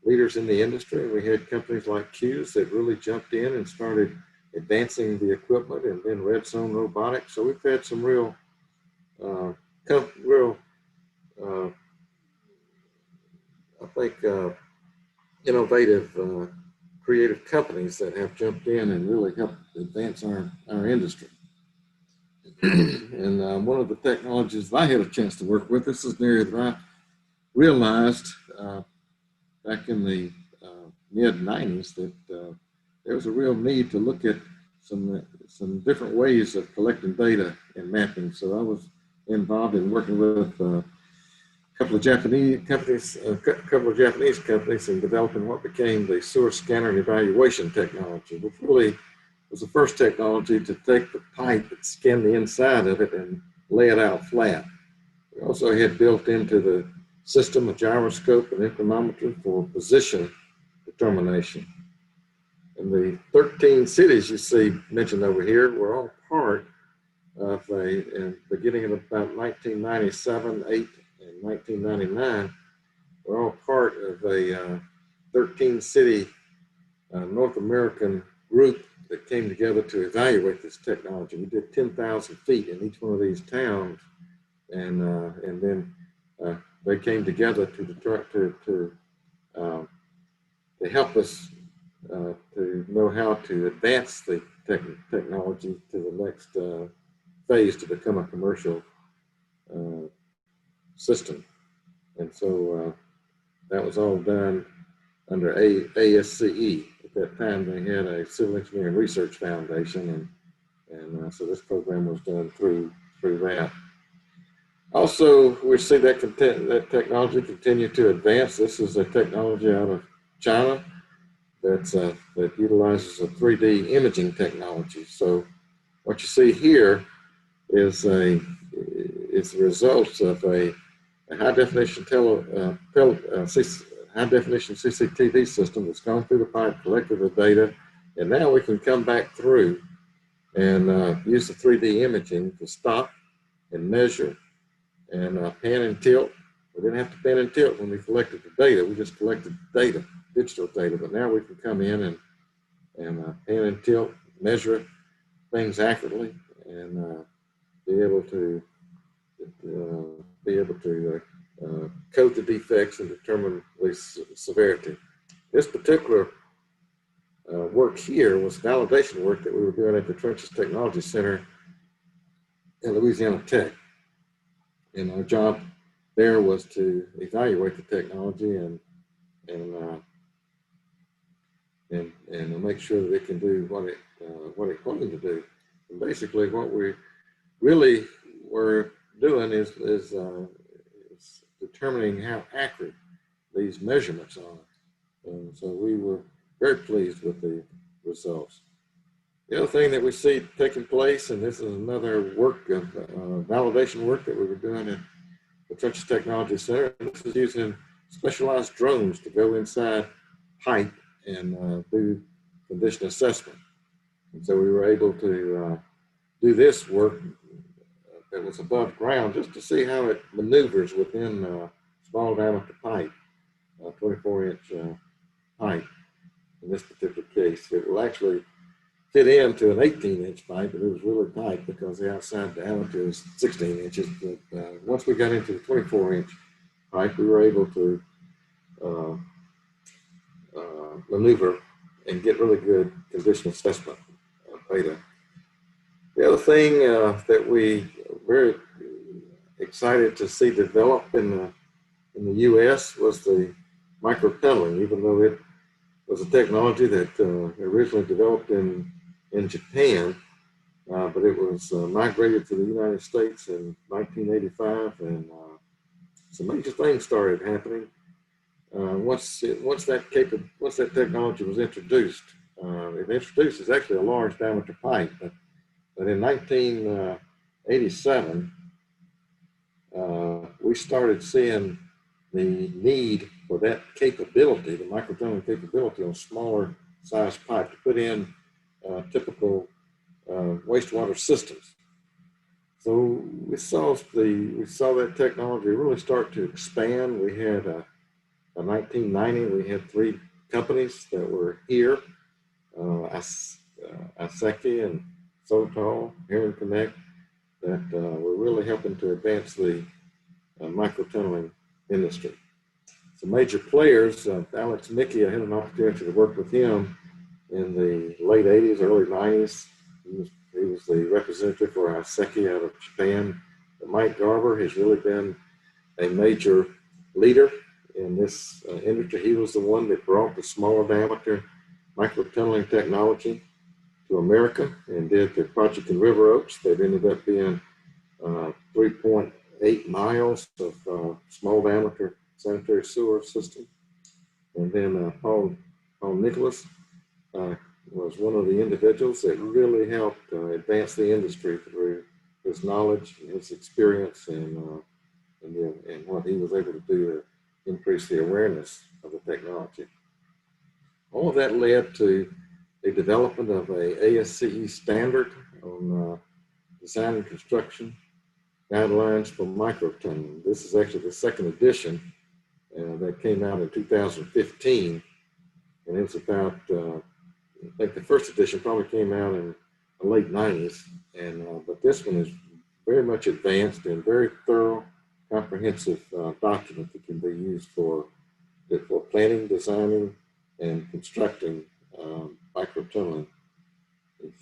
leaders in the industry. We had companies like Q's that really jumped in and started advancing the equipment, and then Redstone Robotics. So we've had some real I think, innovative, creative companies that have jumped in and really helped advance our industry. And one of the technologies that I had a chance to work with, this is an area that I realized back in the mid-90s that there was a real need to look at some different ways of collecting data and mapping. So I was involved in working with a couple of Japanese companies in developing what became the sewer scanner and evaluation technology, which really was the first technology to take the pipe and scan the inside of it and lay it out flat. We also had built into the system a gyroscope and inclinometer for position determination. And the 13 cities you see mentioned over here were all part of beginning in about 1997, 8, and 1999, were all part of a 13-city North American group that came together to evaluate this technology. We did 10,000 feet in each one of these towns, and then they came together to help us to know how to advance the technology to the next phase to become a commercial system. And so that was all done under ASCE. At that time, they had a Civil Engineering Research Foundation, and so this program was done through that. Also, we see that technology continue to advance. This is a technology out of China that utilizes a 3D imaging technology. So what you see here is the results of a high definition CCTV system that's gone through the pipe, collected the data, and now we can come back through and use the 3D imaging to stop and measure and pan and tilt. We didn't have to pan and tilt when we collected the data. We just collected data, digital data, but now we can come in and pan and tilt, measure things accurately, and be able to code the defects and determine the severity. This particular work here was validation work that we were doing at the Trenches Technology Center at Louisiana Tech. And our job there was to evaluate the technology and make sure that it can do what it claimed to do. And basically, what we really were doing is determining how accurate these measurements are. And so we were very pleased with the results. The other thing that we see taking place, and this is another work of validation work that we were doing at the Trenches Technology Center, and this is using specialized drones to go inside pipe and do condition assessment. And so we were able to do this work that was above ground just to see how it maneuvers within small diameter pipe, 24-inch pipe. In this particular case, it will actually fit into an 18-inch pipe, but it was really tight because the outside diameter is 16 inches. But once we got into the 24-inch pipe, we were able to maneuver and get really good condition assessment data. The other thing that we were very excited to see develop in the U.S. was the microtunneling, even though it was a technology that originally developed in Japan, but it was migrated to the United States in 1985, and some major things started happening. Once that technology was introduced, it's actually a large diameter pipe, but in 1987, we started seeing the need for that capability, the microtunneling capability on smaller size pipe to put in typical wastewater systems. So we saw that technology really start to expand. We had in 1990, we had 3 companies that were here, Aseki and Sotol, Heron Connect, that were really helping to advance the microtunneling industry. Some major players, Alex Mickey, I had an opportunity to work with him in the late 80s, early 90s. He was the representative for Aseki out of Japan. But Mike Garber has really been a major leader in this industry. He was the one that brought the smaller diameter microtunneling technology to America and did the project in River Oaks that ended up being 3.8 miles of small diameter sanitary sewer system. And then Paul Nicholas was one of the individuals that really helped advance the industry through his knowledge and his experience and what he was able to do to increase the awareness of the technology. All of that led to the development of a ASCE standard on design and construction guidelines for microtunneling. This is actually the second edition that came out in 2015, and it's about, I think the first edition probably came out in the late 90s, but this one is very much advanced and very thorough, comprehensive document that can be used for planning, designing, and constructing microtunneling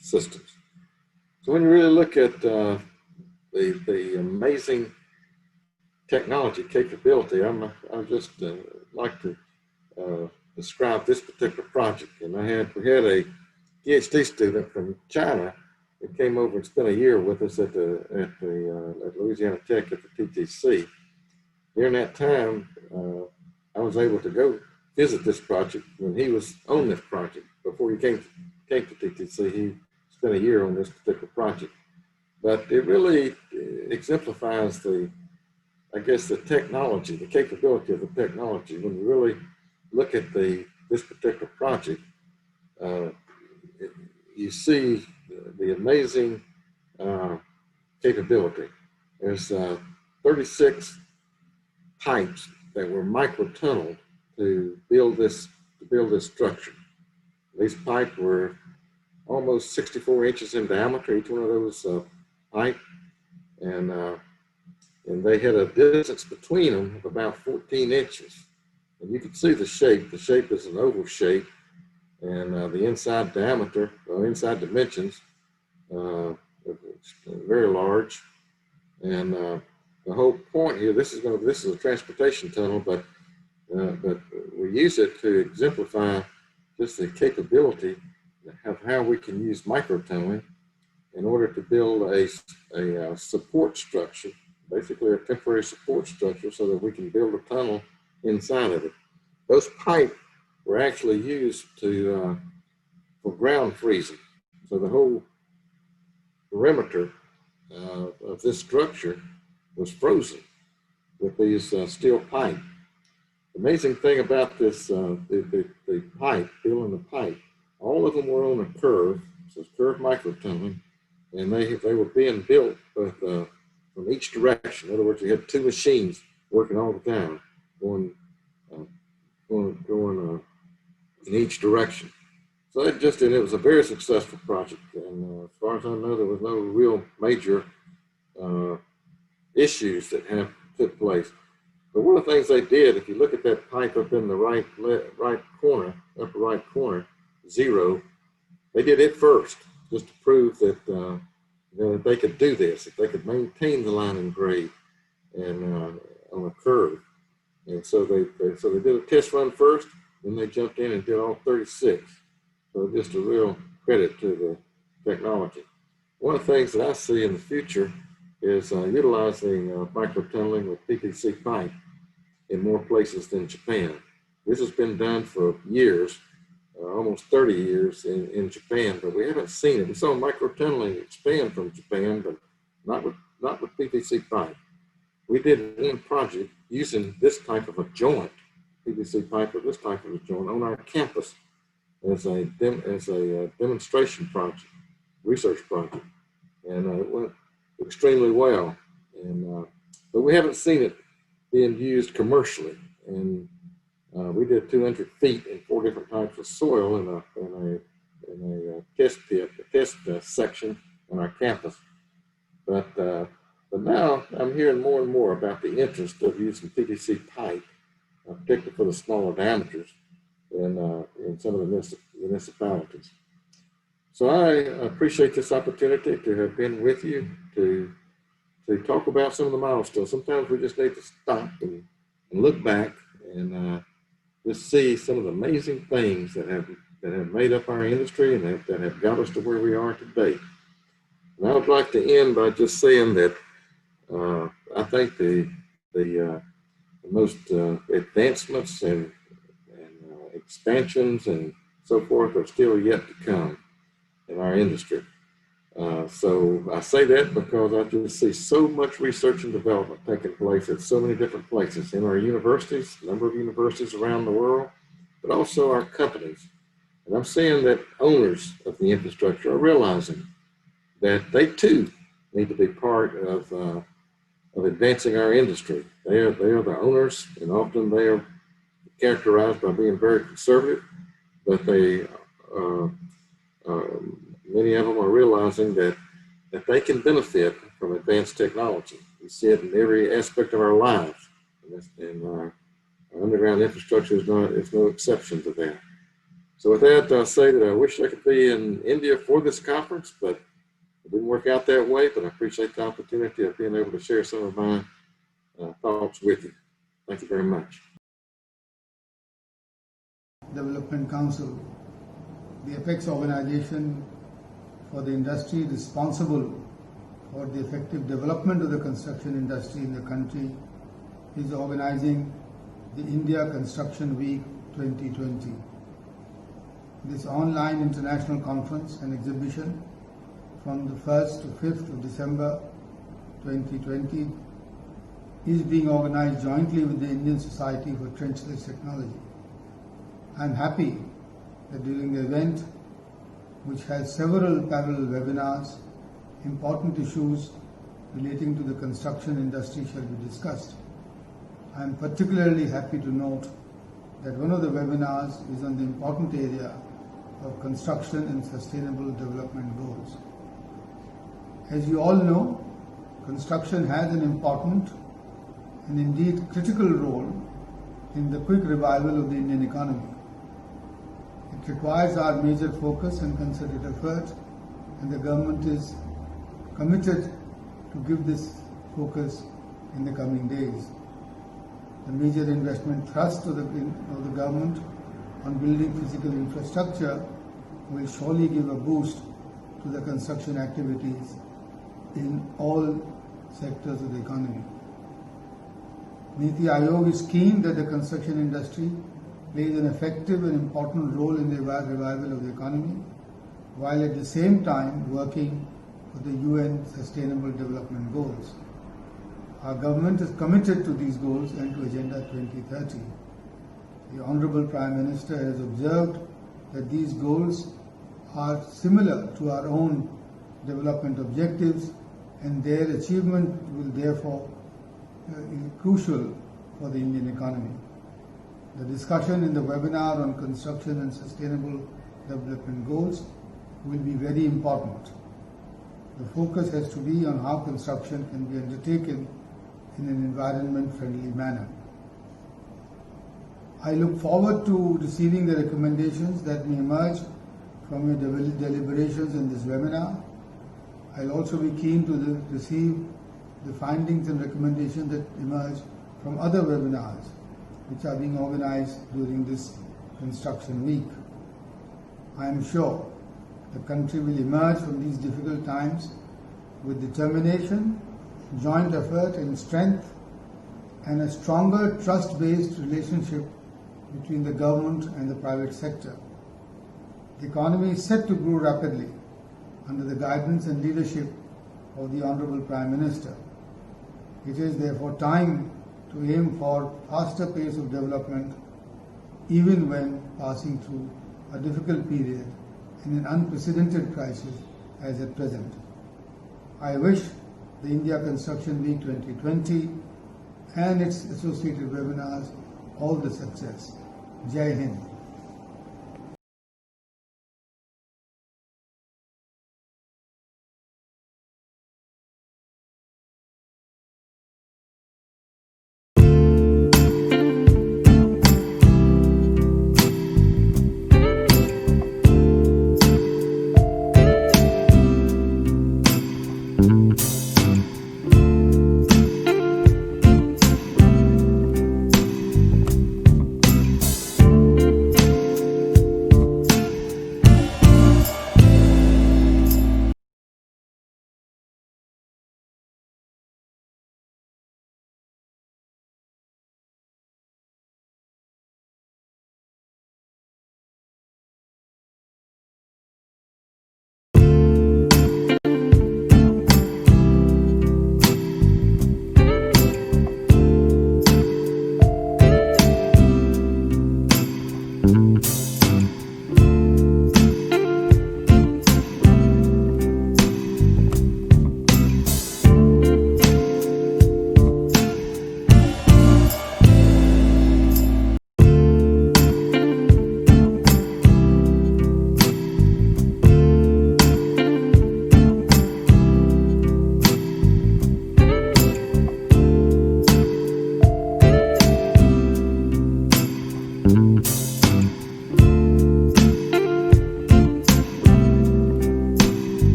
systems. So when you really look at the amazing technology capability, I just like to describe this particular project. And we had a PhD student from China that came over and spent a year with us at Louisiana Tech at the TTC. During that time, I was able to go visit this project when he was on this project. Before he came to TTC, he spent a year on this particular project. But it really exemplifies the technology, the capability of the technology. When you really look at this particular project, you see the amazing capability. There's 36 pipes that were microtunneled to build this structure. These pipes were almost 64 inches in diameter, each one of those pipe, and they had a distance between them of about 14 inches. And you can see the shape. The shape is an oval shape, and the inside diameter, inside dimensions, very large. And the whole point here, this is a transportation tunnel, but we use it to exemplify just the capability of how we can use microtunneling in order to build a support structure, basically a temporary support structure, so that we can build a tunnel inside of it. Those pipes were actually used for ground freezing. So the whole perimeter of this structure was frozen with these steel pipe. amazing thing about this, the pipe, filling the pipe, all of them were on a curve, so it's curved microtunneling, and they were being built with, from each direction. In other words, you had two machines working all the time, going in each direction. So it was a very successful project, and as far as I know, there was no real major issues that took place. But one of the things they did, if you look at that pipe up in the right corner, upper right corner, 0, they did it first, just to prove that that they could do this, if they could maintain the line and grade and on a curve. And so they did a test run first, then they jumped in and did all 36. So just a real credit to the technology. One of the things that I see in the future is utilizing microtunneling with PVC pipe in more places than Japan. This has been done for years, almost 30 years in Japan, but we haven't seen it. We saw microtunneling expand from Japan, but not with PVC pipe. We did one project using this type of a joint, PVC pipe with this type of a joint on our campus as a demonstration project, research project, and it went extremely well. And but we haven't seen it being used commercially. And we did 200 feet in 4 different types of soil in a test pit, a test section on our campus. But now I'm hearing more and more about the interest of using PVC pipe, particularly for the smaller diameters in some of the municipalities. So I appreciate this opportunity to have been with you to talk about some of the milestones. Sometimes we just need to stop and look back and just see some of the amazing things that have made up our industry and that have got us to where we are today. And I would like to end by just saying that I think the most advancements and expansions and so forth are still yet to come in our industry. So I say that because I just see so much research and development taking place at so many different places in our universities, a number of universities around the world, but also our companies. And I'm seeing that owners of the infrastructure are realizing that they too need to be part of advancing our industry. They are the owners, and often they are characterized by being very conservative, but many of them are realizing that they can benefit from advanced technology. We see it in every aspect of our lives, and our underground infrastructure is no exception to that. So with that, I'll say that I wish I could be in India for this conference, but it didn't work out that way. But I appreciate the opportunity of being able to share some of my thoughts with you. Thank you very much. Development Council, the apex organization for the industry responsible for the effective development of the construction industry in the country, is organizing the India Construction Week 2020. This online international conference and exhibition from the 1st to 5th of December 2020 is being organized jointly with the Indian Society for Trenchless Technology. I am happy that during the event, which has several parallel webinars, important issues relating to the construction industry shall be discussed. I am particularly happy to note that one of the webinars is on the important area of construction and sustainable development goals. As you all know, construction has an important and indeed critical role in the quick revival of the Indian economy. It requires our major focus and concerted effort, and the government is committed to give this focus in the coming days. The major investment thrust of the government on building physical infrastructure will surely give a boost to the construction activities in all sectors of the economy. Niti Aayog is keen that the construction industry plays an effective and important role in the revival of the economy, while at the same time working for the UN Sustainable Development Goals. Our government is committed to these goals and to Agenda 2030. The Honorable Prime Minister has observed that these goals are similar to our own development objectives, and their achievement will therefore be crucial for the Indian economy. The discussion in the webinar on construction and sustainable development goals will be very important. The focus has to be on how construction can be undertaken in an environment-friendly manner. I look forward to receiving the recommendations that may emerge from your deliberations in this webinar. I'll also be keen to receive the findings and recommendations that emerge from other webinars which are being organized during this construction week. I am sure the country will emerge from these difficult times with determination, joint effort and strength, and a stronger trust-based relationship between the government and the private sector. The economy is set to grow rapidly under the guidance and leadership of the Honorable Prime Minister. It is therefore time to aim for faster pace of development even when passing through a difficult period in an unprecedented crisis as at present. I wish the India Construction Week 2020 and its associated webinars all the success. Jai Hind.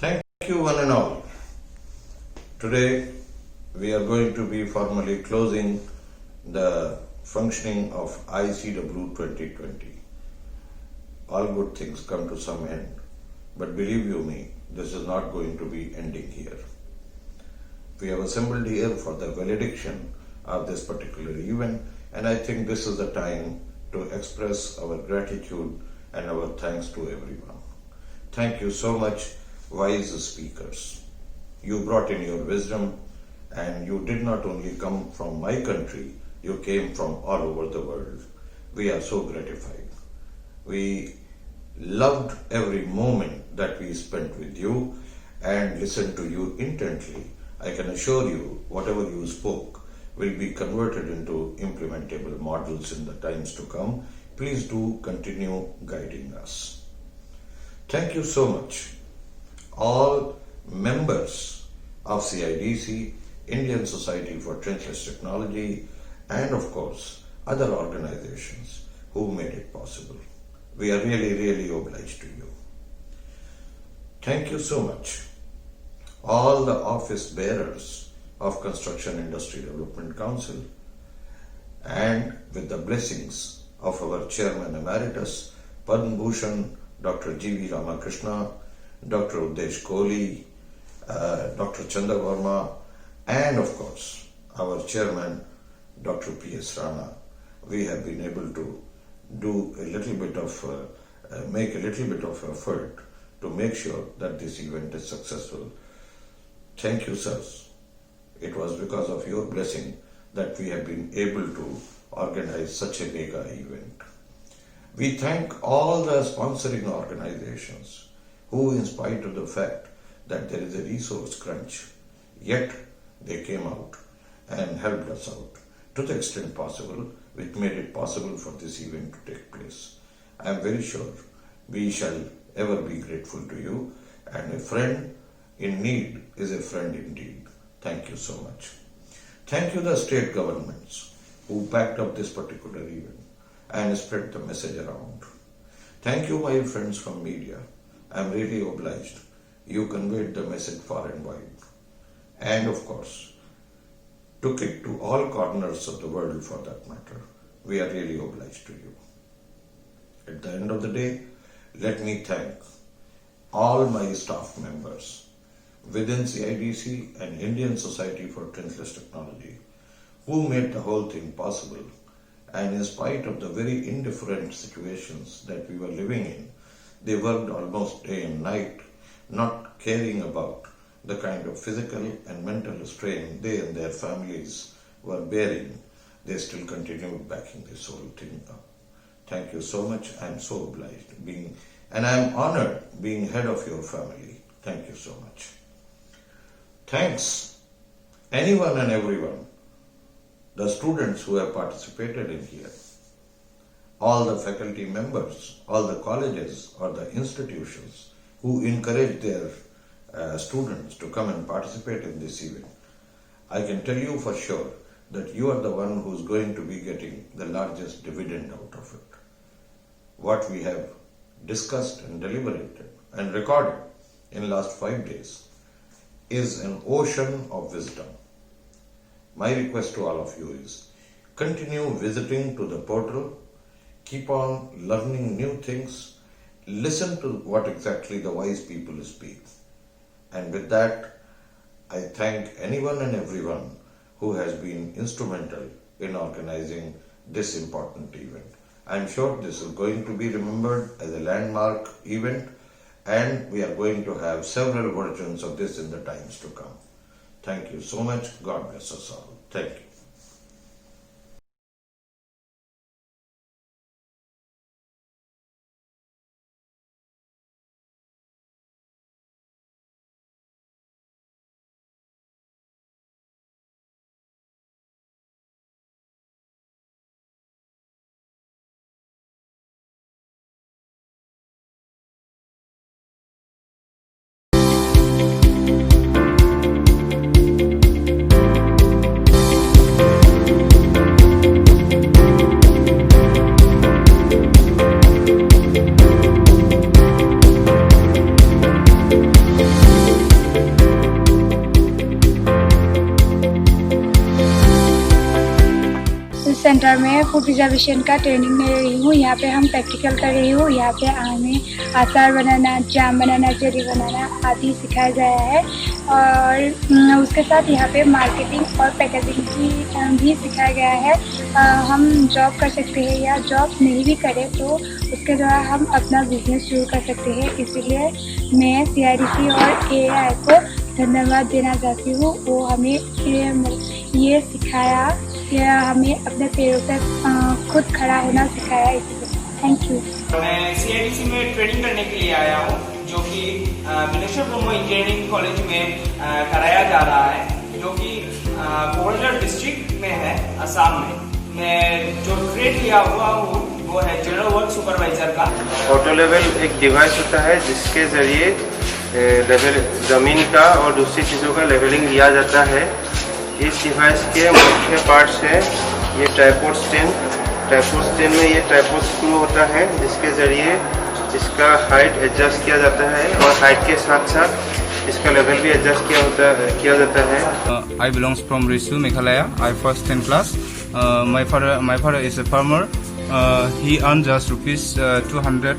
Thank you one and all. Today we are going to be formally closing the functioning of ICW 2020. All good things come to some end, but believe you me, this is not going to be ending here. We have assembled here for the valediction of this particular event, and I think this is the time to express our gratitude and our thanks to everyone. Thank you so much, wise speakers. You brought in your wisdom, and you did not only come from my country, you came from all over the world. We are so gratified. We loved every moment that we spent with you and listened to you intently. I can assure you, whatever you spoke will be converted into implementable models in the times to come. Please do continue guiding us. Thank you so much. All members of CIDC, Indian Society for Trenchless Technology, and of course, other organizations who made it possible. We are really, really obliged to you. Thank you so much. All the office bearers of Construction Industry Development Council, and with the blessings of our Chairman Emeritus, Padma Bhushan, Dr. G.V. Ramakrishna, Dr. Udesh Kohli, Dr. Chanda Verma, and of course, our Chairman, Dr. P.S. Rana. We have been able to do a little bit of make a little bit of effort to make sure that this event is successful. Thank you, sirs. It was because of your blessing that we have been able to organize such a mega event. We thank all the sponsoring organizations who, in spite of the fact that there is a resource crunch, yet they came out and helped us out to the extent possible, which made it possible for this event to take place. I am very sure we shall ever be grateful to you, and a friend in need is a friend indeed. Thank you so much. Thank you the state governments who backed up this particular event and spread the message around. Thank you my friends from media. I am really obliged. You conveyed the message far and wide. And of course, took it to all corners of the world for that matter. We are really obliged to you. At the end of the day, let me thank all my staff members within CIDC and Indian Society for Trench Technology who made the whole thing possible, and in spite of the very indifferent situations that we were living in, they worked almost day and night, not caring about the kind of physical and mental strain they and their families were bearing. They still continued backing this whole thing up. Thank you so much. I am so obliged and I am honored being head of your family. Thank you so much. Thanks anyone and everyone, the students who have participated in here, all the faculty members, all the colleges or the institutions who encourage their students to come and participate in this event. I can tell you for sure that you are the one who is going to be getting the largest dividend out of it. What we have discussed and deliberated and recorded in last 5 days is an ocean of wisdom. My request to all of you is continue visiting to the portal, keep on learning new things, listen to what exactly the wise people speak. And with that, I thank anyone and everyone who has been instrumental in organizing this important event. I am sure this is going to be remembered as a landmark event, and we are going to have several versions of this in the times to come. Thank you so much. God bless us all. Thank you. Centre में food preservation का training ले रही हूँ। यहाँ पे हम practical कर रही हूँ। यहाँ पे हमें अचार बनाना, जाम बनाना, जेली बनाना आदि सिखाया गया है और उसके साथ यहाँ पे मार्केटिंग और पैकेजिंग की भी सिखाया गया है। हम जॉब कर सकते हैं या जॉब नहीं भी करें तो उसके द्वारा हम अपना बिजनेस शुरू कर सकते हैं। इसीलिए मैं CIDC और AAI को धन्यवाद देना चाहती हूँ। वो हमें ये सिखाया कि हमें अपने पैरों पर खुद खड़ा होना सिखाया। इसलिए थैंक यू। मैं CIDC में ट्रेनिंग करने के लिए आया हूँ, जो कि बिनेश्वर ब्रह्मो इंजीनियरिंग कॉलेज में कराया जा रहा है, जो कि कोकराझार डिस्ट्रिक्ट में है, असम में। मैं जो ट्रेड लिया हुआ हूँ वो है जनरल वर्क सुपरवाइजर का। ऑटो लेवल एक डिवाइस होता है जिसके जरिए लेवल जमीन का और दूसरी चीज़ों का लेवलिंग लिया जाता है। इस डिवाइस के मुख्य पार्ट्स हैं ये ट्राइपॉड स्टैंड में ये ट्राइपॉड स्क्रू होता है जिसके जरिए इसका हाइट एडजस्ट किया जाता है और हाइट के साथ साथ इसका लेवल भी एडजस्ट किया जाता है। I belongs from Risu, Meghalaya. I first 10 class. My father is a farmer. He earns just rupees 300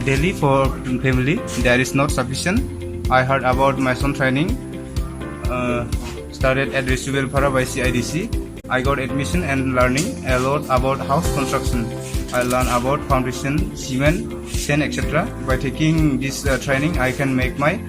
daily for family. There is not sufficient. I heard about my son training. Started at Risu Belpara by CIDC. I got admission and learning a lot about house construction. I learn about foundation, cement, sand, etc. By taking this training, I can make my